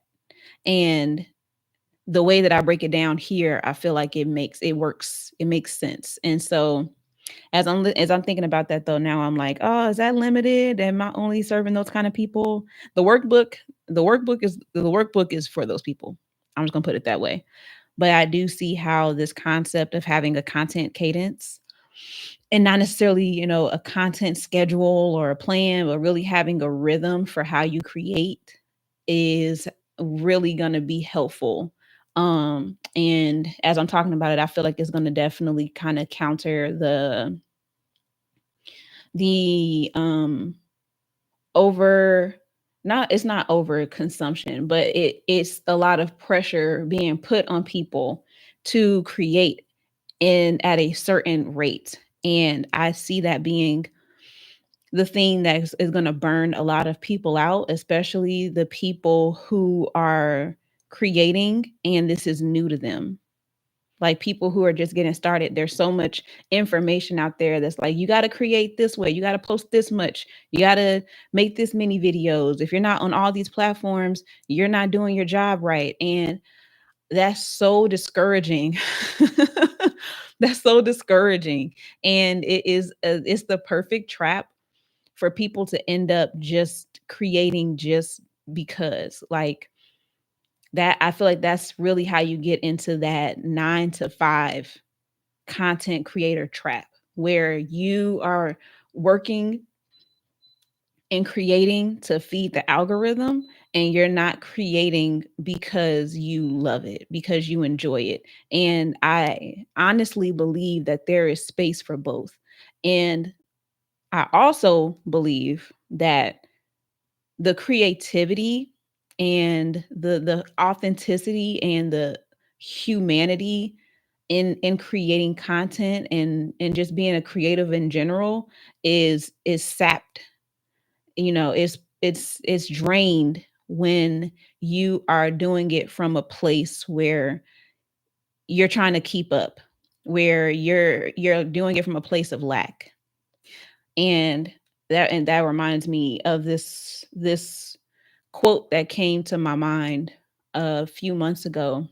And the way that I break it down here, I feel like it makes sense. And so as I'm thinking about that though, now I'm like, oh, is that limited? Am I only serving those kind of people? The workbook is for those people. I'm just gonna put it that way. But I do see how this concept of having a content cadence, and not necessarily, a content schedule or a plan, but really having a rhythm for how you create, is really going to be helpful. And as I'm talking about it, I feel like it's going to definitely kind of counter the over not it's not over consumption, but it's a lot of pressure being put on people to create in at a certain rate. And I see that being the thing that is going to burn a lot of people out, especially the people who are creating and this is new to them. Like, people who are just getting started, there's so much information out there that's like, you got to create this way, you got to post this much, you got to make this many videos. If you're not on all these platforms, you're not doing your job right. And that's so discouraging. That's so discouraging. And it's the perfect trap for people to end up just creating just because. Like, that, I feel like that's really how you get into that 9 to 5 content creator trap, where you are working and creating to feed the algorithm, and you're not creating because you love it, because you enjoy it. And I honestly believe that there is space for both. And I also believe that the creativity and the authenticity and the humanity in creating content and just being a creative in general is sapped. It's drained when you are doing it from a place where you're trying to keep up, where you're doing it from a place of lack. And that reminds me of this quote that came to my mind a few months ago,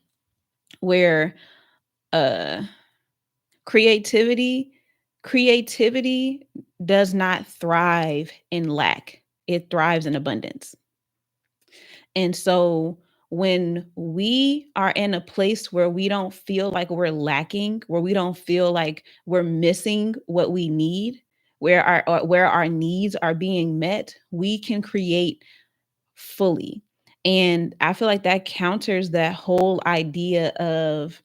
where uh creativity creativity does not thrive in lack. It thrives in abundance. And so when we are in a place where we don't feel like we're lacking, where we don't feel like we're missing what we need, where our needs are being met, we can create fully. And I feel like that counters that whole idea of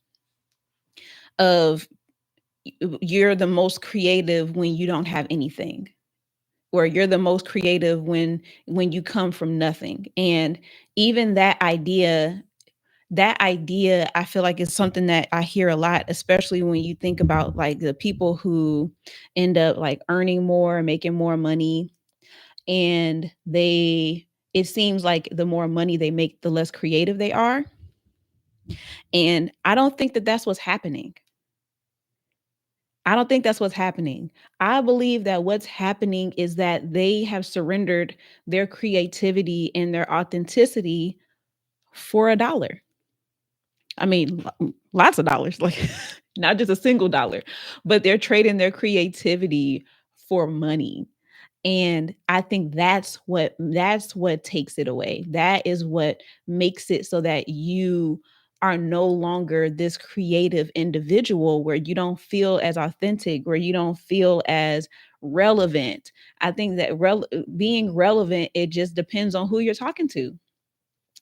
you're the most creative when you don't have anything, or you're the most creative when you come from nothing. And even that idea I feel like is something that I hear a lot, especially when you think about like the people who end up like earning more, making more money, and it seems like the more money they make, the less creative they are. And I don't think that that's what's happening. I don't think that's what's happening. I believe that what's happening is that they have surrendered their creativity and their authenticity for a dollar. I mean, lots of dollars, like not just a single dollar, but they're trading their creativity for money. And I think that's what takes it away. That is what makes it so that you are no longer this creative individual, where you don't feel as authentic, where you don't feel as relevant. I think that being relevant, it just depends on who you're talking to.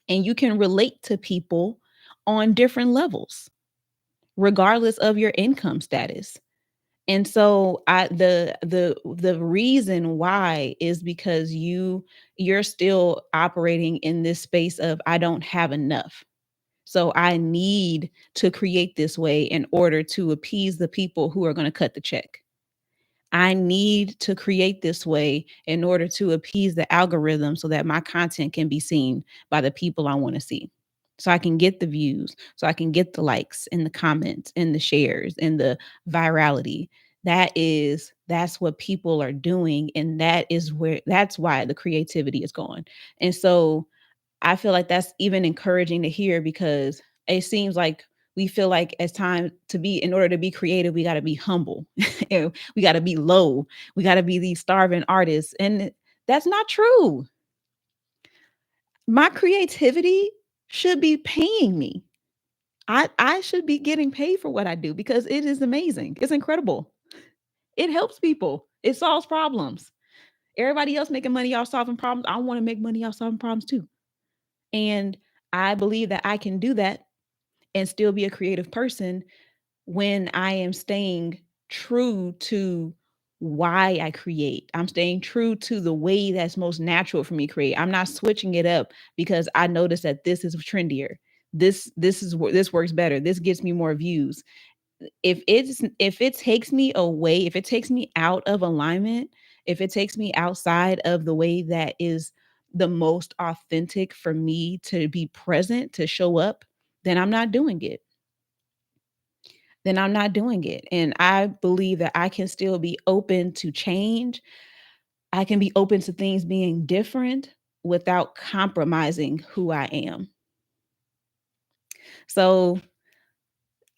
And you can relate to people on different levels, regardless of your income status. And so the reason why is because you're still operating in this space of I don't have enough. So I need to create this way in order to appease the people who are going to cut the check. I need to create this way in order to appease the algorithm so that my content can be seen by the people I want to see. So I can get the views, so I can get the likes and the comments and the shares and the virality. That's what people are doing. And that's why the creativity is gone. And so I feel like that's even encouraging to hear, because it seems like we feel like it's time to be, in order to be creative, we got to be humble. And we got to be low. We got to be these starving artists. And that's not true. My creativity should be paying me. I should be getting paid for what I do, because it is amazing. It's incredible. It helps people. It solves problems. Everybody else making money off solving problems. I want to make money off solving problems too. And I believe that I can do that and still be a creative person when I am staying true to why I create. I'm staying true to the way that's most natural for me to create. I'm not switching it up because I noticed that this is trendier. This works better. This gets me more views. If it takes me away, if it takes me out of alignment, if it takes me outside of the way that is the most authentic for me to be present, to show up, then I'm not doing it. Then I'm not doing it. And I believe that I can still be open to change. I can be open to things being different without compromising who I am. So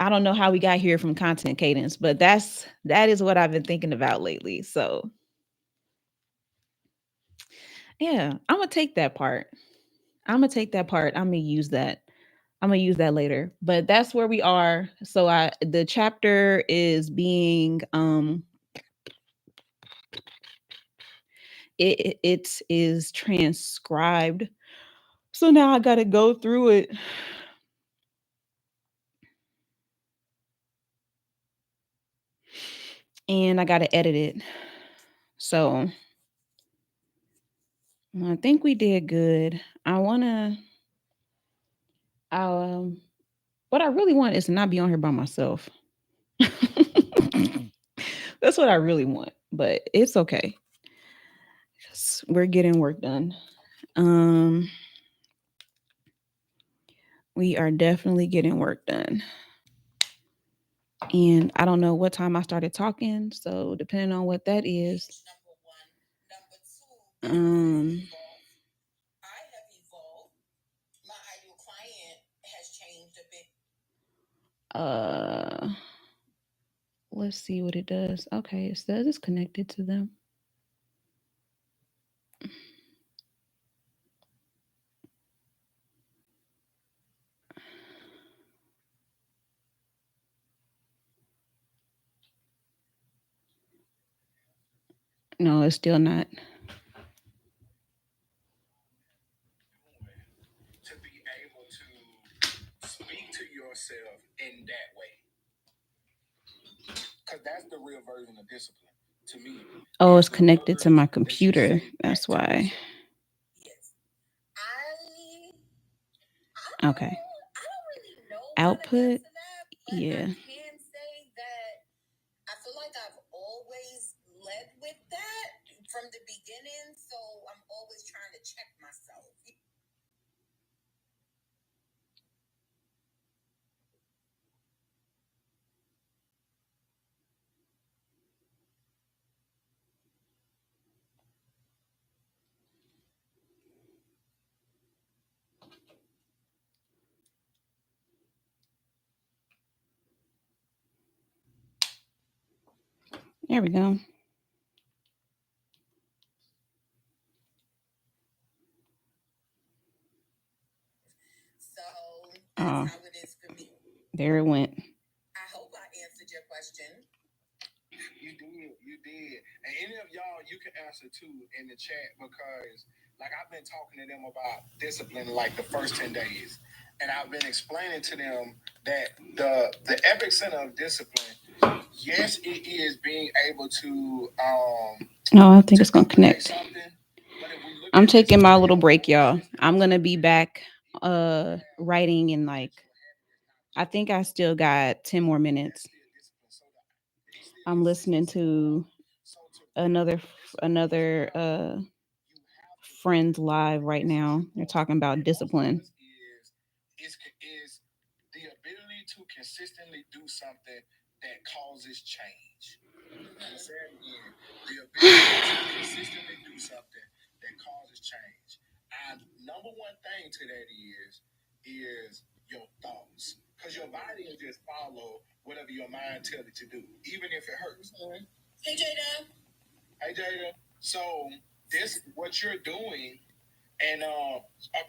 I don't know how we got here from content cadence, but that is what I've been thinking about lately. So yeah, I'm gonna take that part. I'm gonna take that part. I'm gonna use that. I'm gonna use that later. But that's where we are. So the chapter is being it is transcribed. So now I gotta go through it. And I gotta edit it. So I think we did good. Um what I really want is to not be on here by myself. That's what I really want, but it's okay. We're getting work done. Um, we are definitely getting work done. And I don't know what time I started talking, so depending on what that is. Um, let's see what it does. Okay, it says it's connected to them. No, it's still not. To be able to speak to yourself in that way. Because that's the real version of discipline to me. Oh, it's connected to my computer. That's why. Yes. I Okay. I don't really know how to Output. answer that, but Yeah. I can say that I feel like I've always led with that from the beginning, so I'm always trying to check myself. There we go. So that's Oh, how it is for me. there it went. I hope I answered your question. You did. And any of y'all, you can answer too in the chat because, like, I've been talking to them about discipline like the first 10 days. And I've been explaining to them that the epic center of discipline, yes, it is being able to No, I think it's gonna create connect. something. But if we look I'm at taking my discipline, little break, y'all. I'm gonna be back writing in like I think I still got 10 more minutes. I'm listening to another friends live right now. They're talking about discipline. is the ability to consistently do something that causes change. I'm gonna say it again. The ability to consistently do something that causes change. And number one thing to that is your thoughts. Because your body will just follow whatever your mind tells it to do, even if it hurts. Mm-hmm. Hey Jada. Hey Jada. So this what you're doing, and a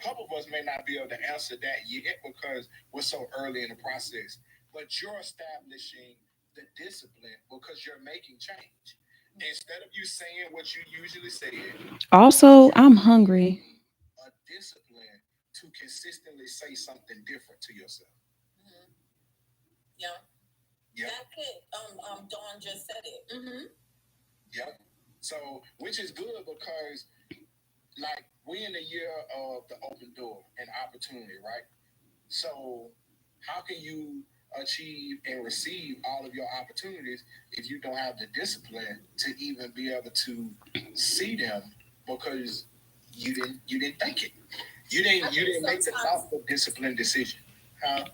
couple of us may not be able to answer that yet because we're so early in the process. But you're establishing the discipline because you're making change. Instead of you saying what you usually say, Also, I'm hungry. a discipline to consistently say something different to yourself. Mm-hmm. Yeah. Yeah. That's it. Dawn just said it. Mm-hmm. Yep. So, which is good because, like, we in the year of the open door and opportunity, right? So, how can you achieve and receive all of your opportunities if you don't have the discipline to even be able to see them because you didn't think it. You didn't make the thoughtful disciplined decision. Huh?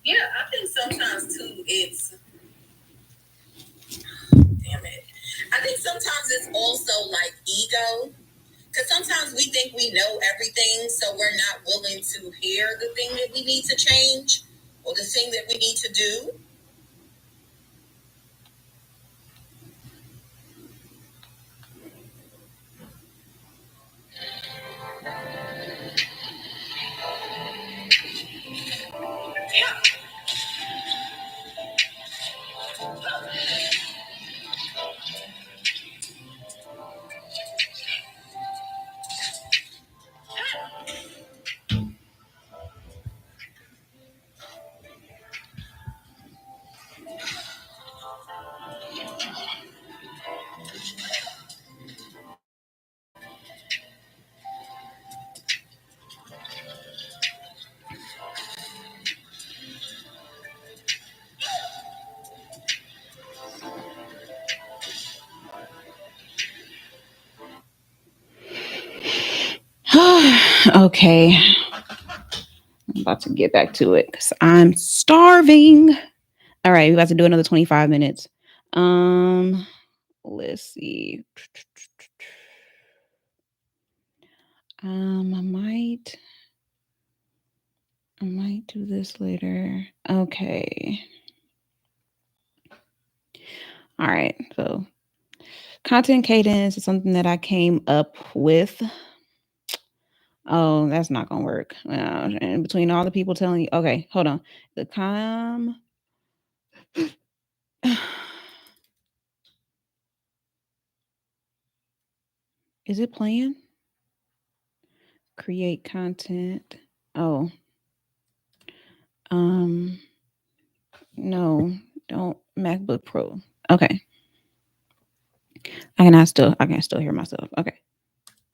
Yeah, I think sometimes too it's damn it. I think sometimes it's also like ego. Because sometimes we think we know everything, so we're not willing to hear the thing that we need to change or the thing that we need to do. Okay. I'm about to get back to it because I'm starving. All right, we about to do another 25 minutes. Let's see. I might do this later. Okay. All right. So content cadence is something that I came up with. Oh, that's not gonna work. And between all the people telling you, okay, hold on. The is it playing? Create content. Oh, um, no, don't MacBook Pro. Okay, I can still hear myself. Okay.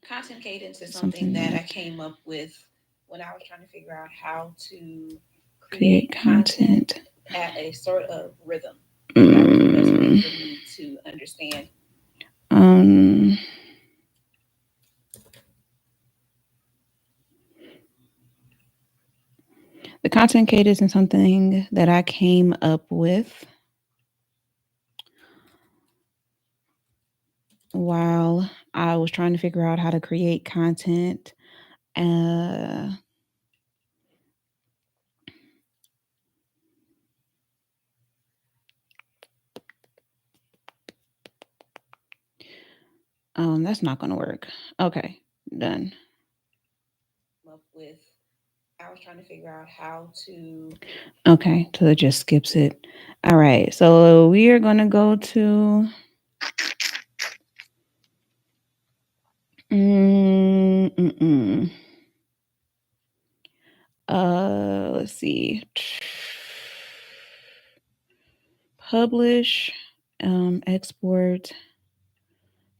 Content cadence is something that I came up with when I was trying to figure out how to create content at a sort of rhythm. That was the best way for me to understand. Um, the content cadence is something that I came up with while I was trying to figure out how to create content. That's not going to work. Okay, done. Up with, I was trying to figure out how to. Okay, so it just skips it. All right, so we are going to go to. Let's see. Publish, export,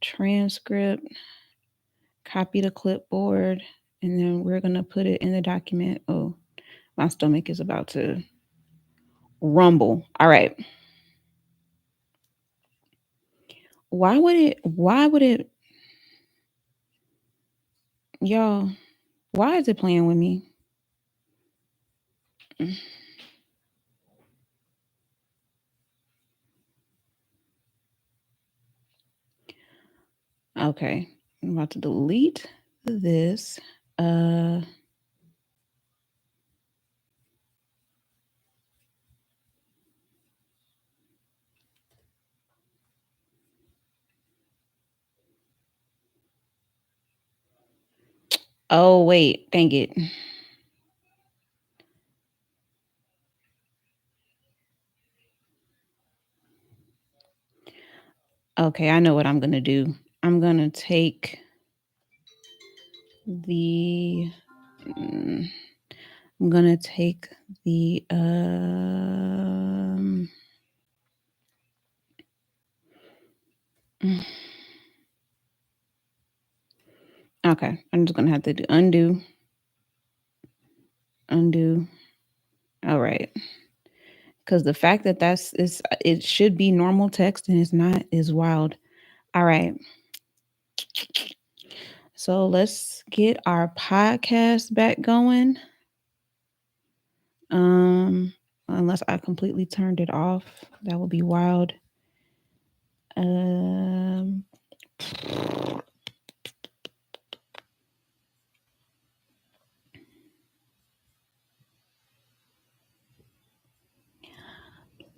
transcript, copy the clipboard, and then we're gonna put it in the document. Oh, my stomach is about to rumble. All right. Why would it, y'all, why is it playing with me? Okay, I'm about to delete this. Oh wait, dang it. Okay, I know what I'm gonna do. I'm gonna take the I'm gonna take the okay, I'm just gonna have to do undo. All right, because the fact that it should be normal text and it's not is wild. All right, so let's get our podcast back going. Unless I completely turned it off, that would be wild.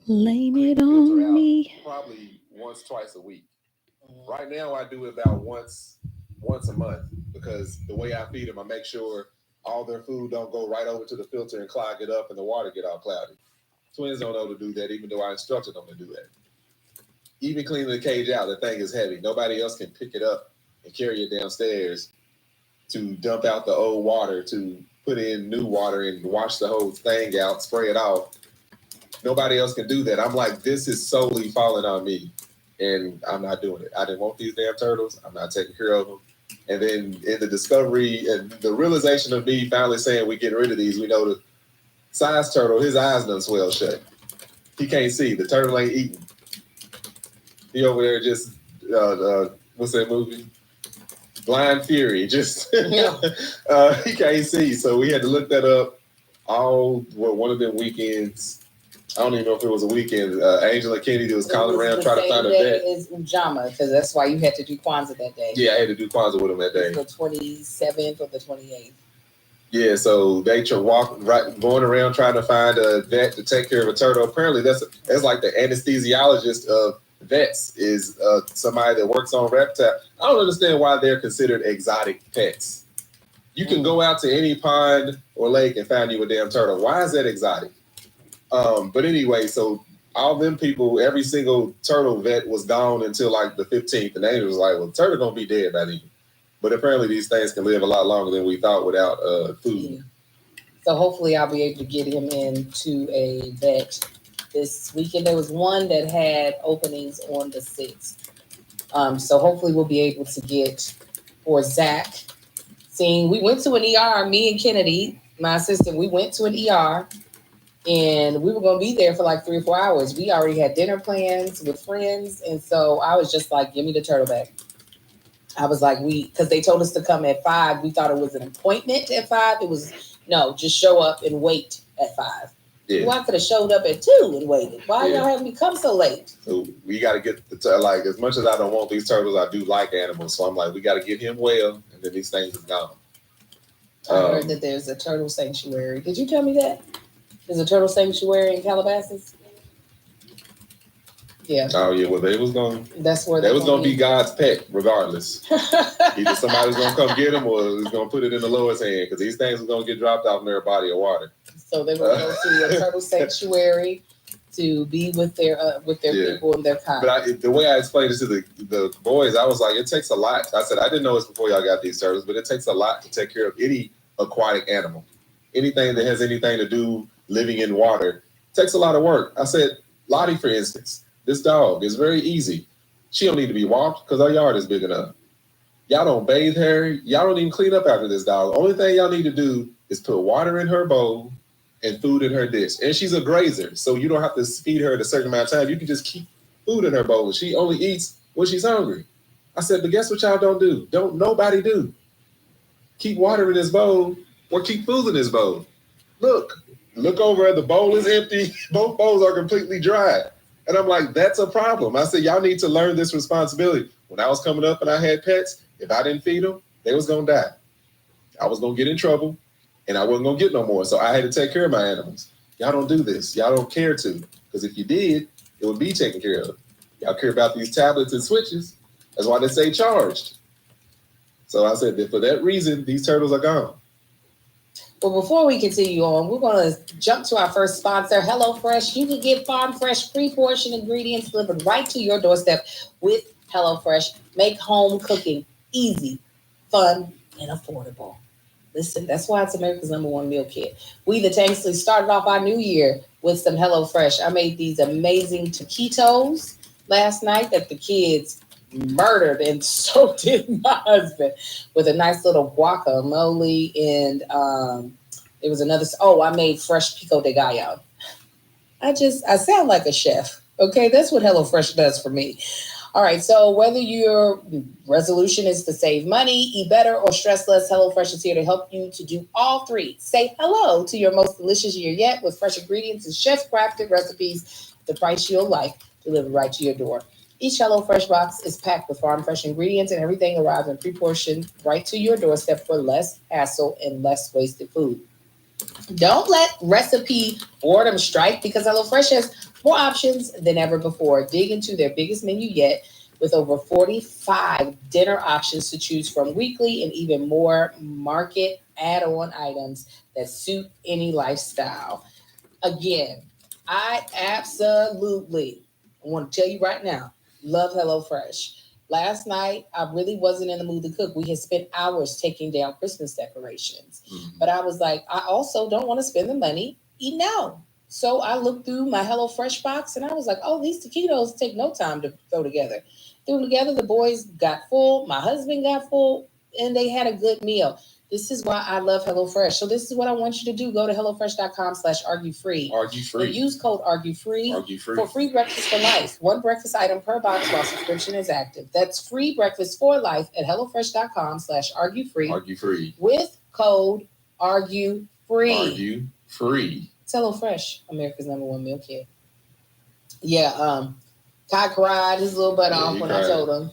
Blame it on me. Probably once, twice a week. Right now, I do it about once a month because the way I feed them, I make sure all their food don't go right over to the filter and clog it up and the water get all cloudy. Twins don't know to do that, even though I instructed them to do that. Even cleaning the cage out, the thing is heavy. Nobody else can pick it up and carry it downstairs to dump out the old water, to put in new water and wash the whole thing out, spray it off. Nobody else can do that. I'm like, this is solely falling on me, and I'm not doing it. I didn't want these damn turtles. I'm not taking care of them. And then in the discovery and the realization of me finally saying we getting rid of these, we know the size turtle, his eyes done swell shut. He can't see. The turtle ain't eating. He over there just, what's that movie? Blind Fury. Just, he can't see. So we had to look that up one of them weekends. I don't even know if it was a weekend. Angela Kennedy was calling around trying to find a vet. Is Ujama, because that's why you had to do Kwanzaa that day. Yeah, I had to do Kwanzaa with him that day. The 27th or the 28th. Yeah, so they going around trying to find a vet to take care of a turtle. Apparently, that's like the anesthesiologist of vets is somebody that works on reptile. I don't understand why they're considered exotic pets. You can go out to any pond or lake and find you a damn turtle. Why is that exotic? But anyway, so all them people, every single turtle vet was gone until like the 15th. And they was like, well, the turtle gonna be dead by then. But apparently these things can live a lot longer than we thought without food. Yeah. So hopefully I'll be able to get him into a vet this weekend. There was one that had openings on the 6th. So hopefully we'll be able to get for Zach. We went to an ER, me and Kennedy, my assistant, we went to an ER and we were going to be there for like 3 or 4 hours. We already had dinner plans with friends. And so I was just like, give me the turtle back. I was like, because they told us to come at 5. We thought it was an appointment at 5. It was, no, just show up and wait at 5. Yeah. Well, I could have showed up at 2 and waited. Why y'all having me come so late? So we got to get like, as much as I don't want these turtles, I do like animals. So I'm like, we got to get him well, and then these things is gone. I heard that there's a turtle sanctuary. Did you tell me that? There's a turtle sanctuary in Calabasas? Yeah. Oh yeah, well they was going. That's where they was going to be God's pet, regardless. Either somebody's going to come get him, or he's going to put it in the Lord's hand, because these things are going to get dropped off in their body of water. So they will go to a turtle sanctuary to be with their people and their kind. But the way I explained it to the boys, I was like, it takes a lot. I said I didn't know this before y'all got these turtles, but it takes a lot to take care of any aquatic animal, anything that has anything to do living in water. Takes a lot of work. I said Lottie, for instance. This dog is very easy. She don't need to be walked because our yard is big enough. Y'all don't bathe her. Y'all don't even clean up after this dog. The only thing y'all need to do is put water in her bowl and food in her dish. And she's a grazer, so you don't have to feed her at a certain amount of time. You can just keep food in her bowl. She only eats when she's hungry. I said, but guess what y'all don't do? Don't nobody do. Keep water in this bowl or keep food in this bowl. Look over, the bowl is empty. Both bowls are completely dry. And I'm like, that's a problem. I said, y'all need to learn this responsibility. When I was coming up and I had pets, if I didn't feed them, they was going to die. I was going to get in trouble, and I wasn't going to get no more. So I had to take care of my animals. Y'all don't do this. Y'all don't care to. Because if you did, it would be taken care of. Y'all care about these tablets and switches. That's why they say charged. So I said that for that reason, these turtles are gone. Well, before we continue on, we're going to jump to our first sponsor, HelloFresh. You can get farm fresh, pre-portioned ingredients delivered right to your doorstep with HelloFresh. Make home cooking easy, fun, and affordable. Listen, that's why it's America's #1 meal kit. We, the Tanksley, started off our new year with some HelloFresh. I made these amazing taquitos last night that the kids murdered, and so did my husband, with a nice little guacamole, and it was another. I made fresh pico de gallo. I sound like a chef. Okay, that's what HelloFresh does for me. All right, so whether your resolution is to save money, eat better, or stress less, HelloFresh is here to help you to do all three. Say hello to your most delicious year yet with fresh ingredients and chef-crafted recipes at the price you'll like, delivered right to your door. Each HelloFresh box is packed with farm fresh ingredients, and everything arrives in pre-portioned right to your doorstep for less hassle and less wasted food. Don't let recipe boredom strike, because HelloFresh has more options than ever before. Dig into their biggest menu yet with over 45 dinner options to choose from weekly, and even more market add-on items that suit any lifestyle. Again, I absolutely want to tell you right now, love HelloFresh. Last night, I really wasn't in the mood to cook. We had spent hours taking down Christmas decorations. Mm-hmm. But I was like, I also don't want to spend the money eating out. So I looked through my HelloFresh box, and I was like, oh, these taquitos take no time to throw together. Threw them together. The boys got full. My husband got full, and they had a good meal. This is why I love HelloFresh. So this is what I want you to do. Go to HelloFresh.com/arguefree. Arguefree. And use code arguefree for free breakfast for life. One breakfast item per box while subscription is active. That's free breakfast for life at HelloFresh.com/arguefree. Arguefree. With code arguefree. Arguefree. It's HelloFresh, America's #1 meal kit. Yeah, Kai cried his little butt off when I told him.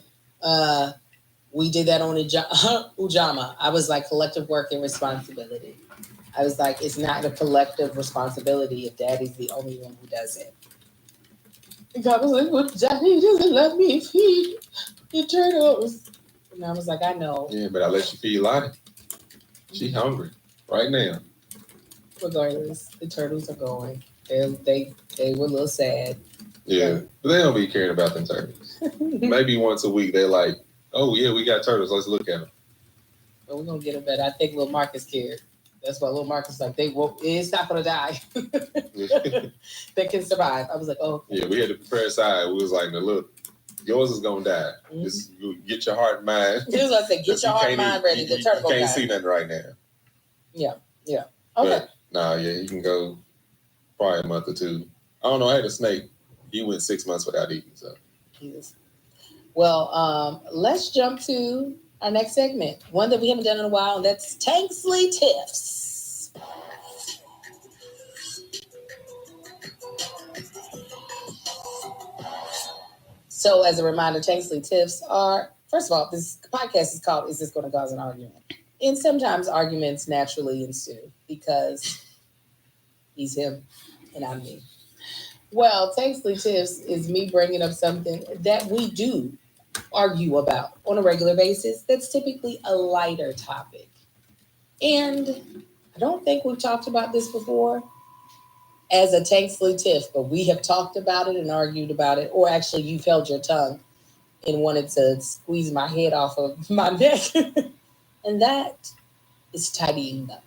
We did that on Ujamaa. I was like, collective work and responsibility. I was like, it's not a collective responsibility if daddy's the only one who does it. God was like, well, Daddy doesn't let me feed the turtles. And I was like, I know. Yeah, but I let you feed Lottie. She hungry right now. Regardless, the turtles are going. They were a little sad. Yeah, but they don't be caring about them turtles. Maybe once a week they're like, oh yeah, we got turtles. Let's look at them. But we're gonna get them better. I think little Marcus cared. That's why little Marcus like it's not gonna die. They can survive. I was like, oh. Yeah, we had to prepare aside. We was like, now look, yours is gonna die. Mm-hmm. Just get your heart and mind. He was gonna say, get your heart and mind ready. The turtle you can't die. see nothing right now. Yeah. Okay. But, yeah, you can go probably a month or two. I don't know. I had a snake. He went 6 months without eating. So. Jesus. Well, let's jump to our next segment, one that we haven't done in a while, and that's Tanksley Tips. So, as a reminder, Tanksley Tips are, first of all, this podcast is called "Is This Going to Cause an Argument?" And sometimes arguments naturally ensue because he's him and I'm me. Well, Tanksley Tips is me bringing up something that we do argue about on a regular basis that's typically a lighter topic. And I don't think we've talked about this before as a Tanksley Tiff, but we have talked about it and argued about it, or actually you've held your tongue and wanted to squeeze my head off of my neck. And that is tidying up.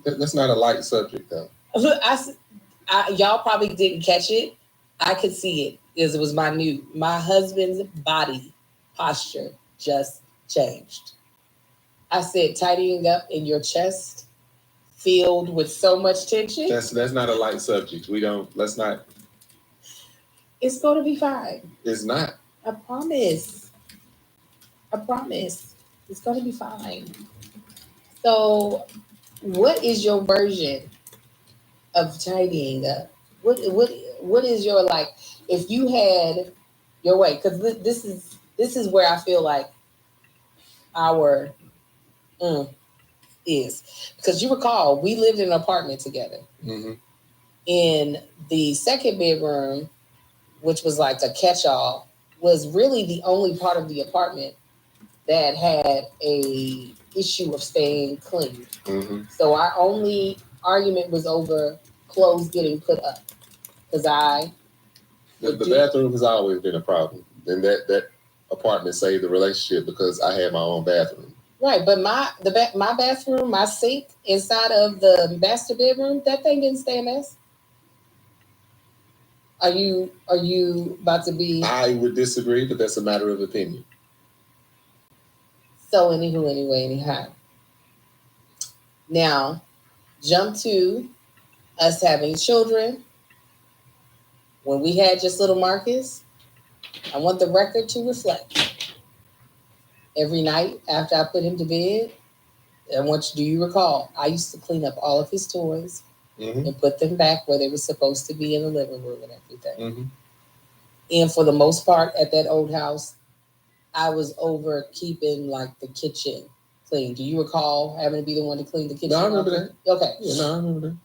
That's not a light subject, though. Y'all probably didn't catch it. I could see it because it was my husband's body posture just changed. I said tidying up in your chest filled with so much tension. That's not a light subject. Let's not. It's going to be fine. It's not. I promise. It's going to be fine. So, what is your version of tidying up? What is your, like, if you had your way? Because this is where I feel like our is, because you recall we lived in an apartment together. Mm-hmm. In the second bedroom, which was like a catch-all, was really the only part of the apartment that had a issue of staying clean. Mm-hmm. So our only argument was over clothes getting put up. Because the bathroom has always been a problem. And that apartment saved the relationship because I had my own bathroom. Right, but my bathroom, my sink inside of the master bedroom, that thing didn't stay a mess. Are you about to be? I would disagree, but that's a matter of opinion. So anyhow. Now, jump to us having children. When we had just little Marcus, I want the record to reflect. Every night after I put him to bed, do you recall? I used to clean up all of his toys and put them back where they were supposed to be in the living room and everything. Mm-hmm. And for the most part at that old house, I was over keeping like the kitchen clean. Do you recall having to be the one to clean the kitchen? No, I remember that. Okay. Yeah, no, I remember that.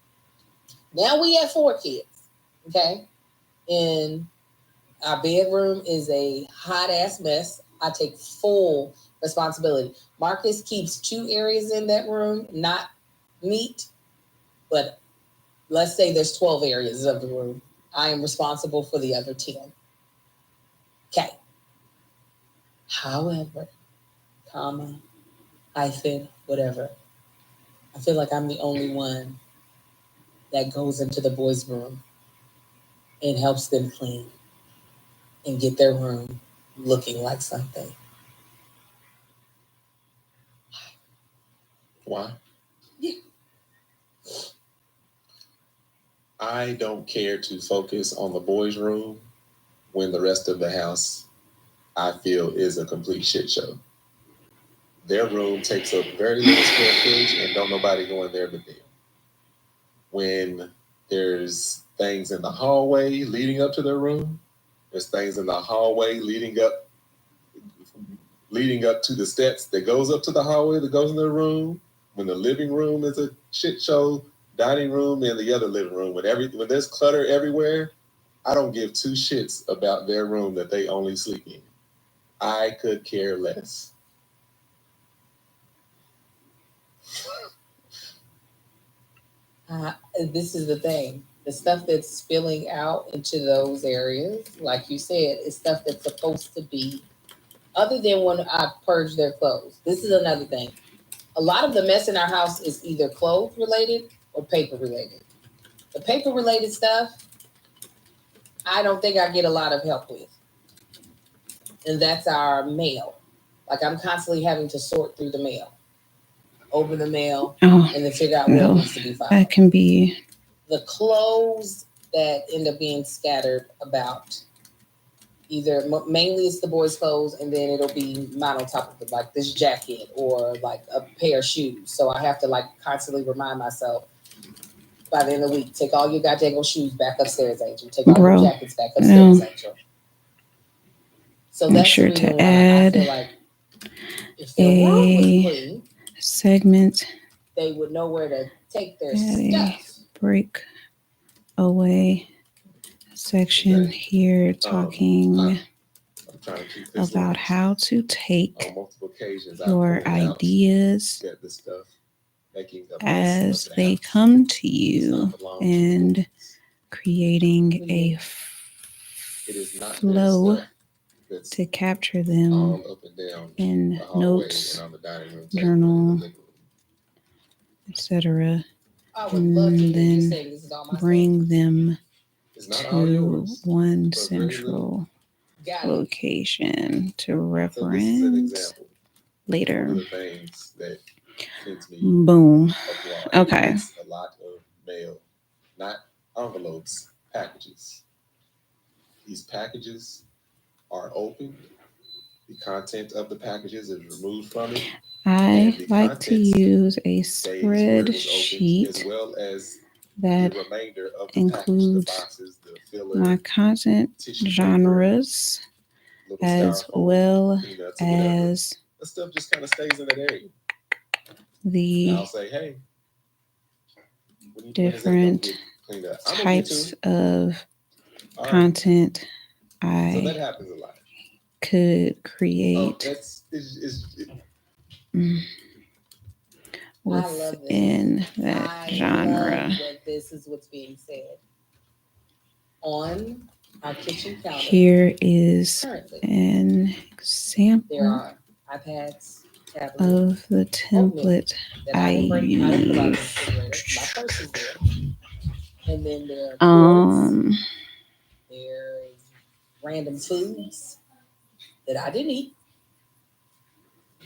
Now we have 4 kids. Okay. And our bedroom is a hot ass mess. I take full responsibility. Marcus keeps 2 areas in that room, not neat, but let's say there's 12 areas of the room. I am responsible for the other 10. Okay. However, comma, hyphen, whatever. I feel like I'm the only one that goes into the boys' room and helps them clean and get their room looking like something. Why? Yeah. I don't care to focus on the boys' room when the rest of the house, I feel, is a complete shit show. Their room takes up very little square footage and don't nobody go in there but them. When there's things in the hallway leading up to their room, there's things in the hallway leading up to the steps that goes up to the hallway that goes in their room. When the living room is a shit show, dining room and the other living room, when there's clutter everywhere, I don't give two shits about their room that they only sleep in. I could care less. This is the thing. The stuff that's spilling out into those areas, like you said, is stuff that's supposed to be, other than when I purge their clothes. This is another thing. A lot of the mess in our house is either clothes related or paper related. The paper related stuff, I don't think I get a lot of help with. And that's our mail. Like I'm constantly having to sort through the mail, open the mail, and then figure out what needs to be filed. That can be The clothes that end up being scattered about, either mainly it's the boys' clothes, and then it'll be mine on top of it, like this jacket or like a pair of shoes. So I have to like constantly remind myself by the end of the week, take all your goddamn shoes back upstairs, Angel. Take all your jackets back upstairs, Angel. So that's sure the reason to why add I feel like if their room was clean, segment, they would know where to take their stuff. Break away section here talking about how to take your ideas as they come to you and creating a flow to capture them in notes, journal, etc. And then bring them to one central location to reference later. Boom. Okay. A lot of mail, not envelopes, packages. These packages are opened. The content of the packages is removed from it. I like to use a spreadsheet as well as that the remainder of the includes boxes, the filler, my content genres as well as that stuff just kind of stays in that area. the I'll say, hey, different types of content I so that happens a lot. Could create within that genre. That this is what's being said on our kitchen counter. Here is an example. There are iPads, tablets, of the template I use. My purse is there. And then there are there's random foods that I didn't eat.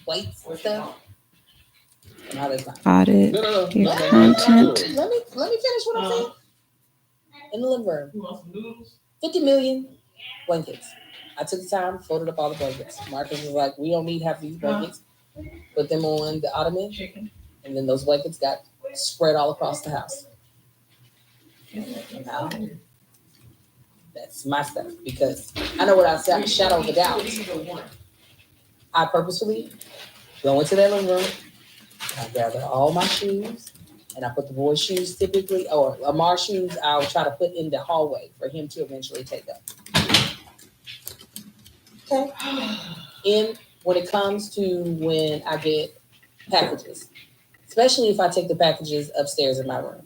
Plates and stuff. And all that's fine. Audit your content. Let me finish what I'm saying. In the living room. 50 million blankets. I took the time, folded up all the blankets. Marcus was like, we don't need half these blankets. Put them on the ottoman. And then those blankets got spread all across the house. Now, that's my stuff because I know what I said, shadow of the doubt. I purposefully go into that living room, I gather all my shoes, and I put the boys' shoes typically, or Amar's shoes, I'll try to put in the hallway for him to eventually take up. Okay. When it comes to when I get packages, especially if I take the packages upstairs in my room.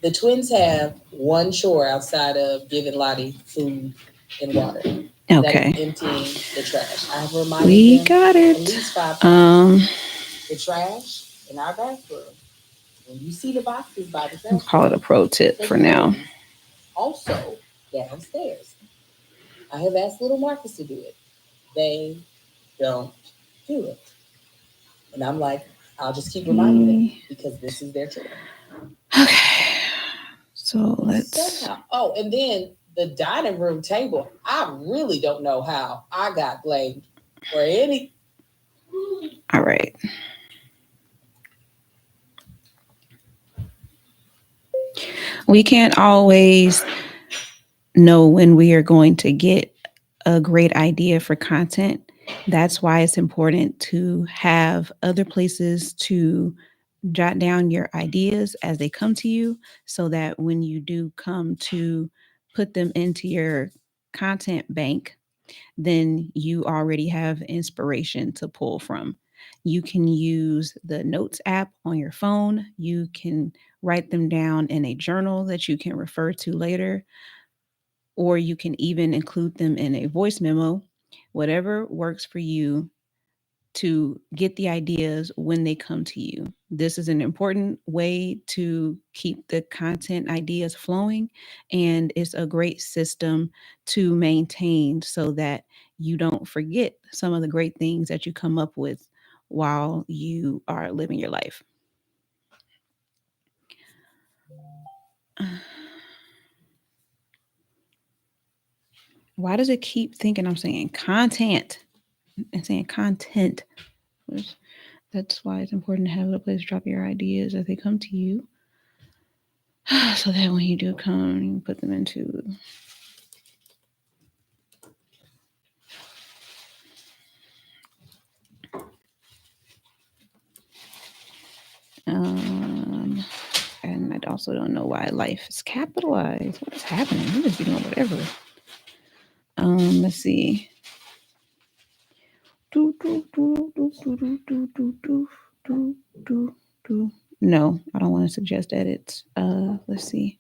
The twins have one chore outside of giving Lottie food and water. Okay. That is emptying the trash. I have reminded them got it. At least 5 times. The trash in our bathroom. When you see the boxes by the trash, I'll call it a pro tip for now. Also downstairs. I have asked little Marcus to do it. They don't do it. And I'm like, I'll just keep reminding them because this is their chore. Okay. So let's. Oh, and then the dining room table. I really don't know how I got blamed for any. All right. We can't always know when we are going to get a great idea for content. That's why it's important to have other places to jot down your ideas as they come to you so that when you do come to put them into your content bank, then you already have inspiration to pull from. You can use the Notes app on your phone. You can write them down in a journal that you can refer to later, or you can even include them in a voice memo, whatever works for you to get the ideas when they come to you. This is an important way to keep the content ideas flowing, and it's a great system to maintain so that you don't forget some of the great things that you come up with while you are living your life. Why does it keep thinking I'm saying content and saying content? That's why it's important to have a place to drop your ideas as they come to you, so that when you do come, you put them into. And I also don't know why life is capitalized. What is happening? You just be doing whatever. Let's see. No, I don't want to suggest edits. Let's see.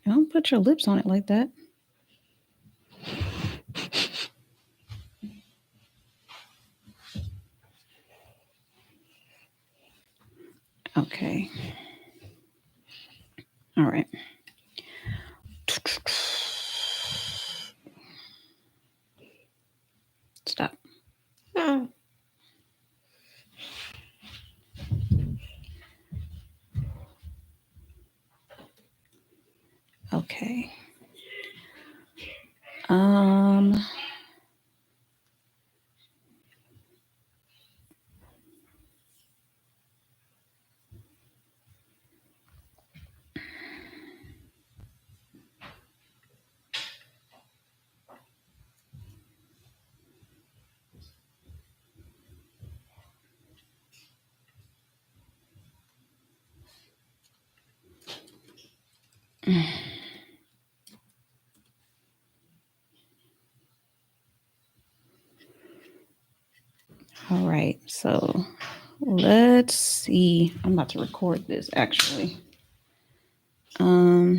Don't put your lips on it like that. Okay. All right. Stop. Okay. All right. So let's see. I'm about to record this actually. All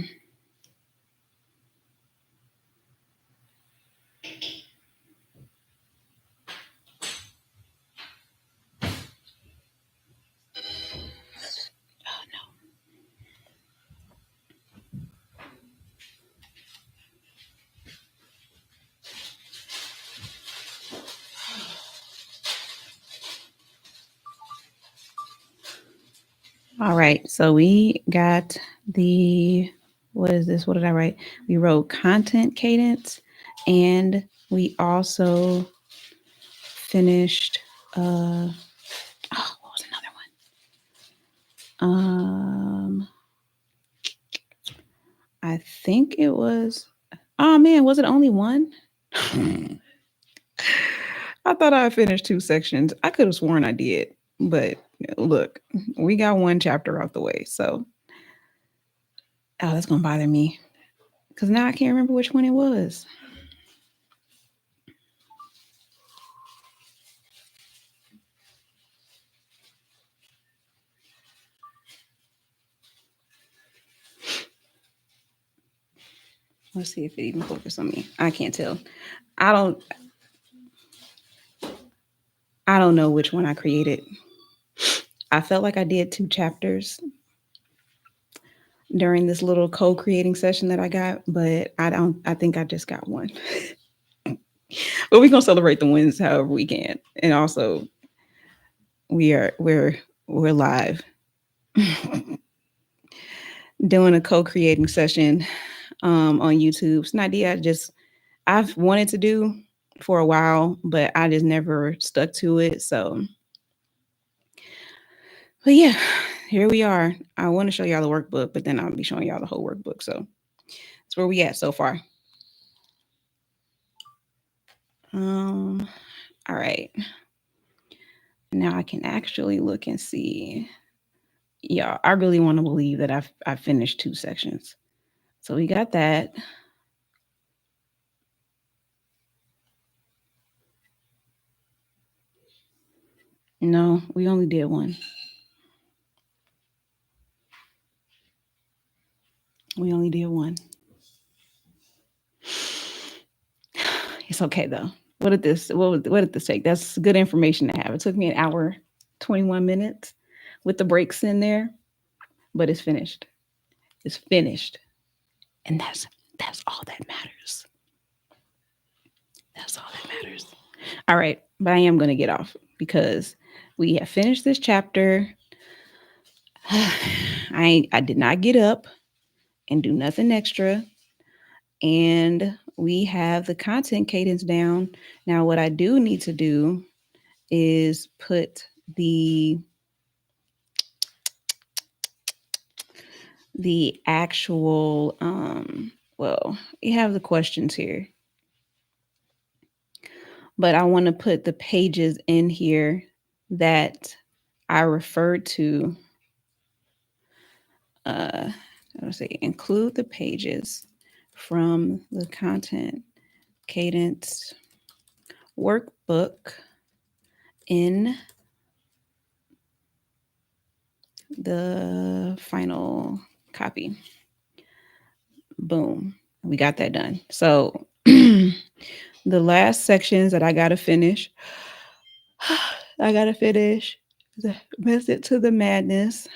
right. So we got what is this? What did I write? We wrote content cadence, and we also finished what was another one? I think it was, oh man, was it only one? I thought I finished 2 sections. I could have sworn I did, but look, we got one chapter out the way. So, oh, that's gonna bother me. Because now I can't remember which one it was. Let's see if it even focused on me. I can't tell. I don't I don't know which one I created. I felt like I did 2 chapters during this little co-creating session that I got, but I think I just got one. But we're gonna celebrate the wins however we can. And also we're live doing a co-creating session on YouTube. It's an idea I've wanted to do for a while, but I just never stuck to it. So, but yeah, here we are. I want to show y'all the workbook, but then I'll be showing y'all the whole workbook. So that's where we at so far. All right. Now I can actually look and see. Yeah, I really want to believe that I've finished 2 sections. So we got that. No, we only did one. We only did one. It's okay though. What did this take? That's good information to have. It took me an hour, 21 minutes with the breaks in there, but it's finished. It's finished. And that's all that matters. That's all that matters. All right, but I am going to get off because we have finished this chapter. I did not get up and do nothing extra. And we have the content cadence down. Now, what I do need to do is put the actual well, you have the questions here. But I want to put the pages in here that I referred to. Let's see, include the pages from the content cadence workbook in the final copy. Boom. We got that done. So the last sections that I got to finish, the method to the madness.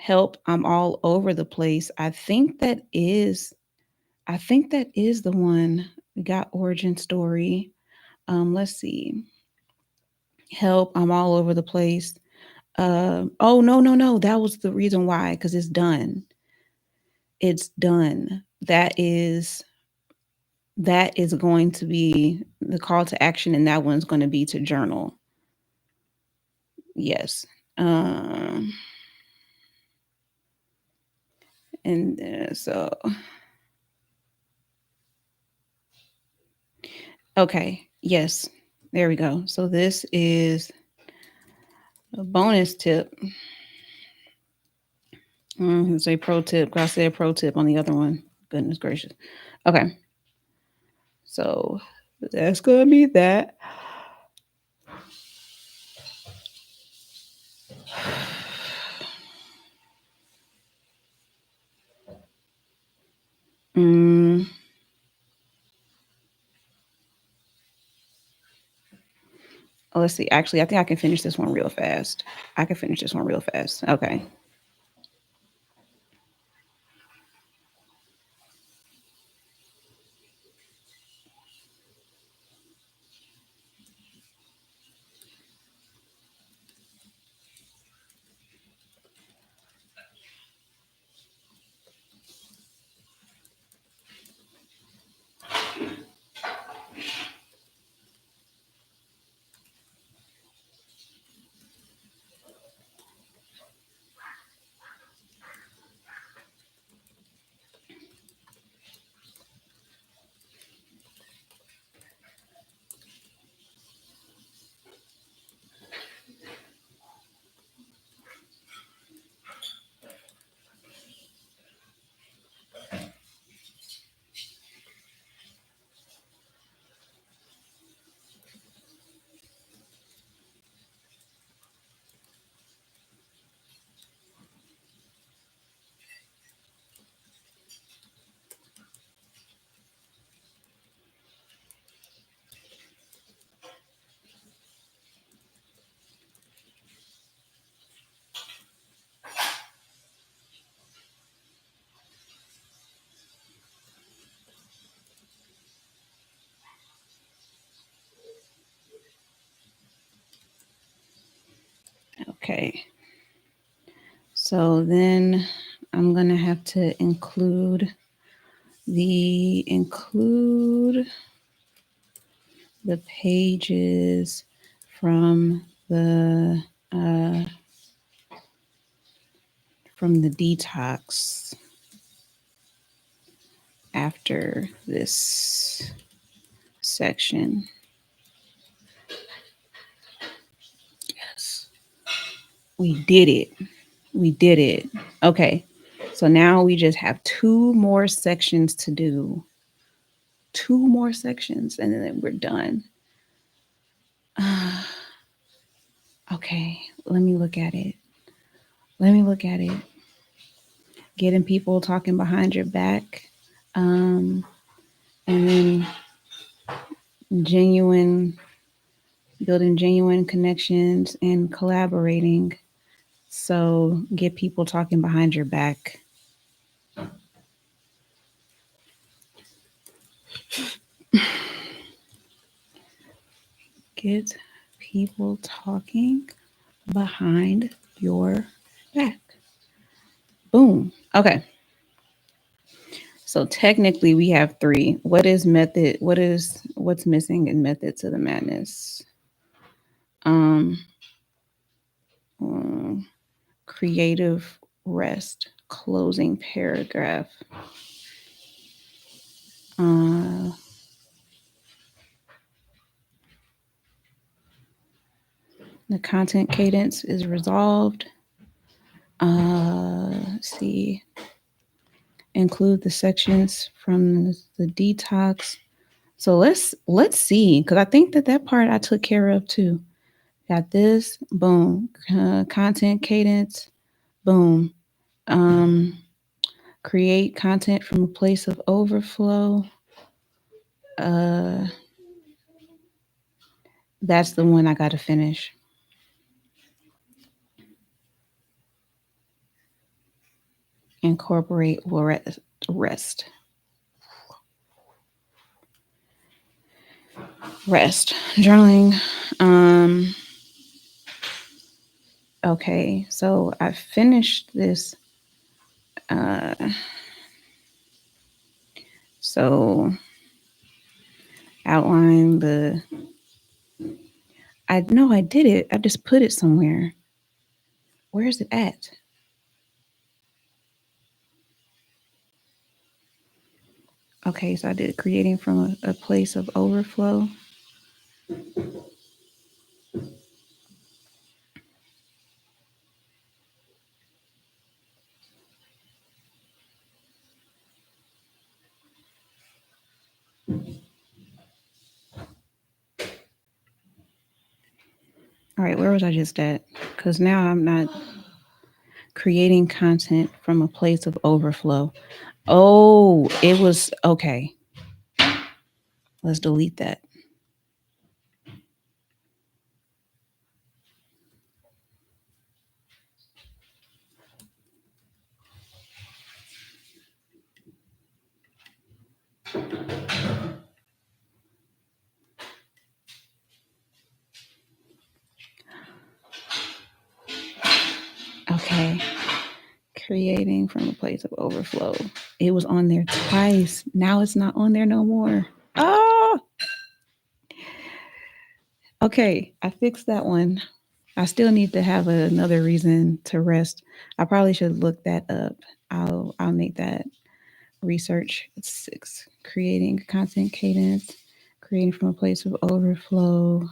Help, I'm all over the place. I think that is the one. We got origin story. Let's see. Help, I'm all over the place. Oh no. That was the reason why, because it's done. It's done. That is going to be the call to action, and that one's going to be to journal. Yes. And so, okay, yes, there we go. So this is a bonus tip. Say pro tip. I said pro tip on the other one. Goodness gracious. Okay. So that's gonna be that. Mm, let's see. Actually, I think I can finish this one real fast. Okay. Okay. So then I'm going to have to include the pages from the detox after this section. Yes. We did it. We did it. Okay. So now we just have 2 more sections to do. 2 more sections and then we're done. Okay, let me look at it. Getting people talking behind your back. And then building genuine connections and collaborating. So get people talking behind your back. Get people talking behind your back. Boom. Okay. So technically we have 3. What's missing in Method to the Madness? Creative rest, closing paragraph. The content cadence is resolved. Let's see. Include the sections from the detox. So let's see, because I think that part I took care of too. Got this, boom. Content cadence, boom. Create content from a place of overflow. That's the one I got to finish. Incorporate rest. Journaling. Okay, so I finished this. So outline the. I know I did it. I just put it somewhere. Where is it at? Okay, so I did creating from a place of overflow. All right, where was I just at? Because now I'm not creating content from a place of overflow. Oh, it was okay. Let's delete that. Okay. Creating from a place of overflow. It was on there twice. Now it's not on there no more. Oh, okay. I fixed that one. I still need to have another reason to rest. I probably should look that up. I'll make that research. 6. Creating content cadence. Creating from a place of overflow.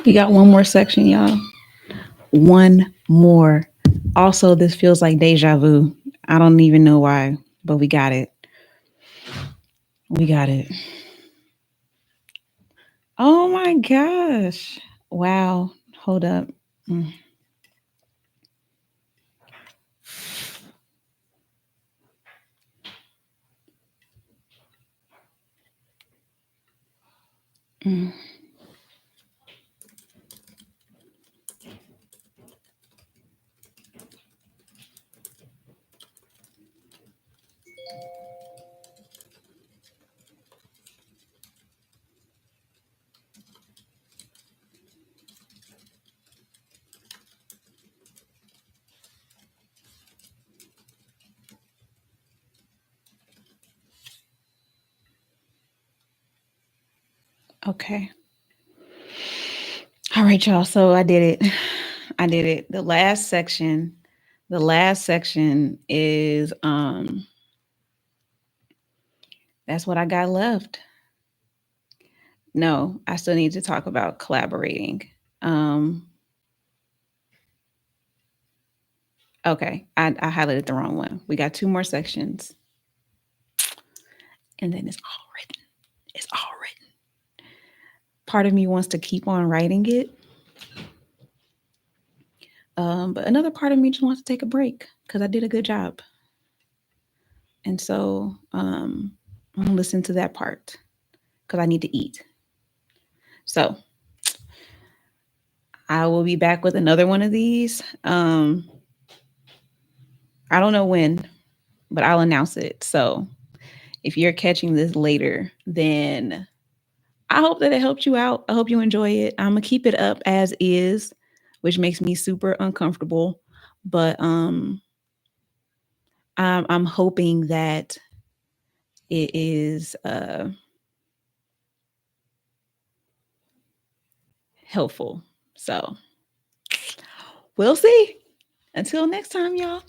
We got one more section, y'all. One more. Also, this feels like deja vu. I don't even know why, but we got it. We got it. Oh my gosh. Wow. Hold up. Mm. Mm. Okay. All right, y'all. So I did it. I did it. The last section is that's what I got left. No, I still need to talk about collaborating. Um okay, I highlighted the wrong one. We got two more sections. And then it's all written. It's all written. Part of me wants to keep on writing it. But another part of me just wants to take a break because I did a good job. And so I'm gonna listen to that part because I need to eat. So I will be back with another one of these. I don't know when, but I'll announce it. So if you're catching this later, then I hope that it helped you out. I hope you enjoy it. I'm gonna keep it up as is, which makes me super uncomfortable. But I'm hoping that it is helpful. So we'll see. Until next time, y'all.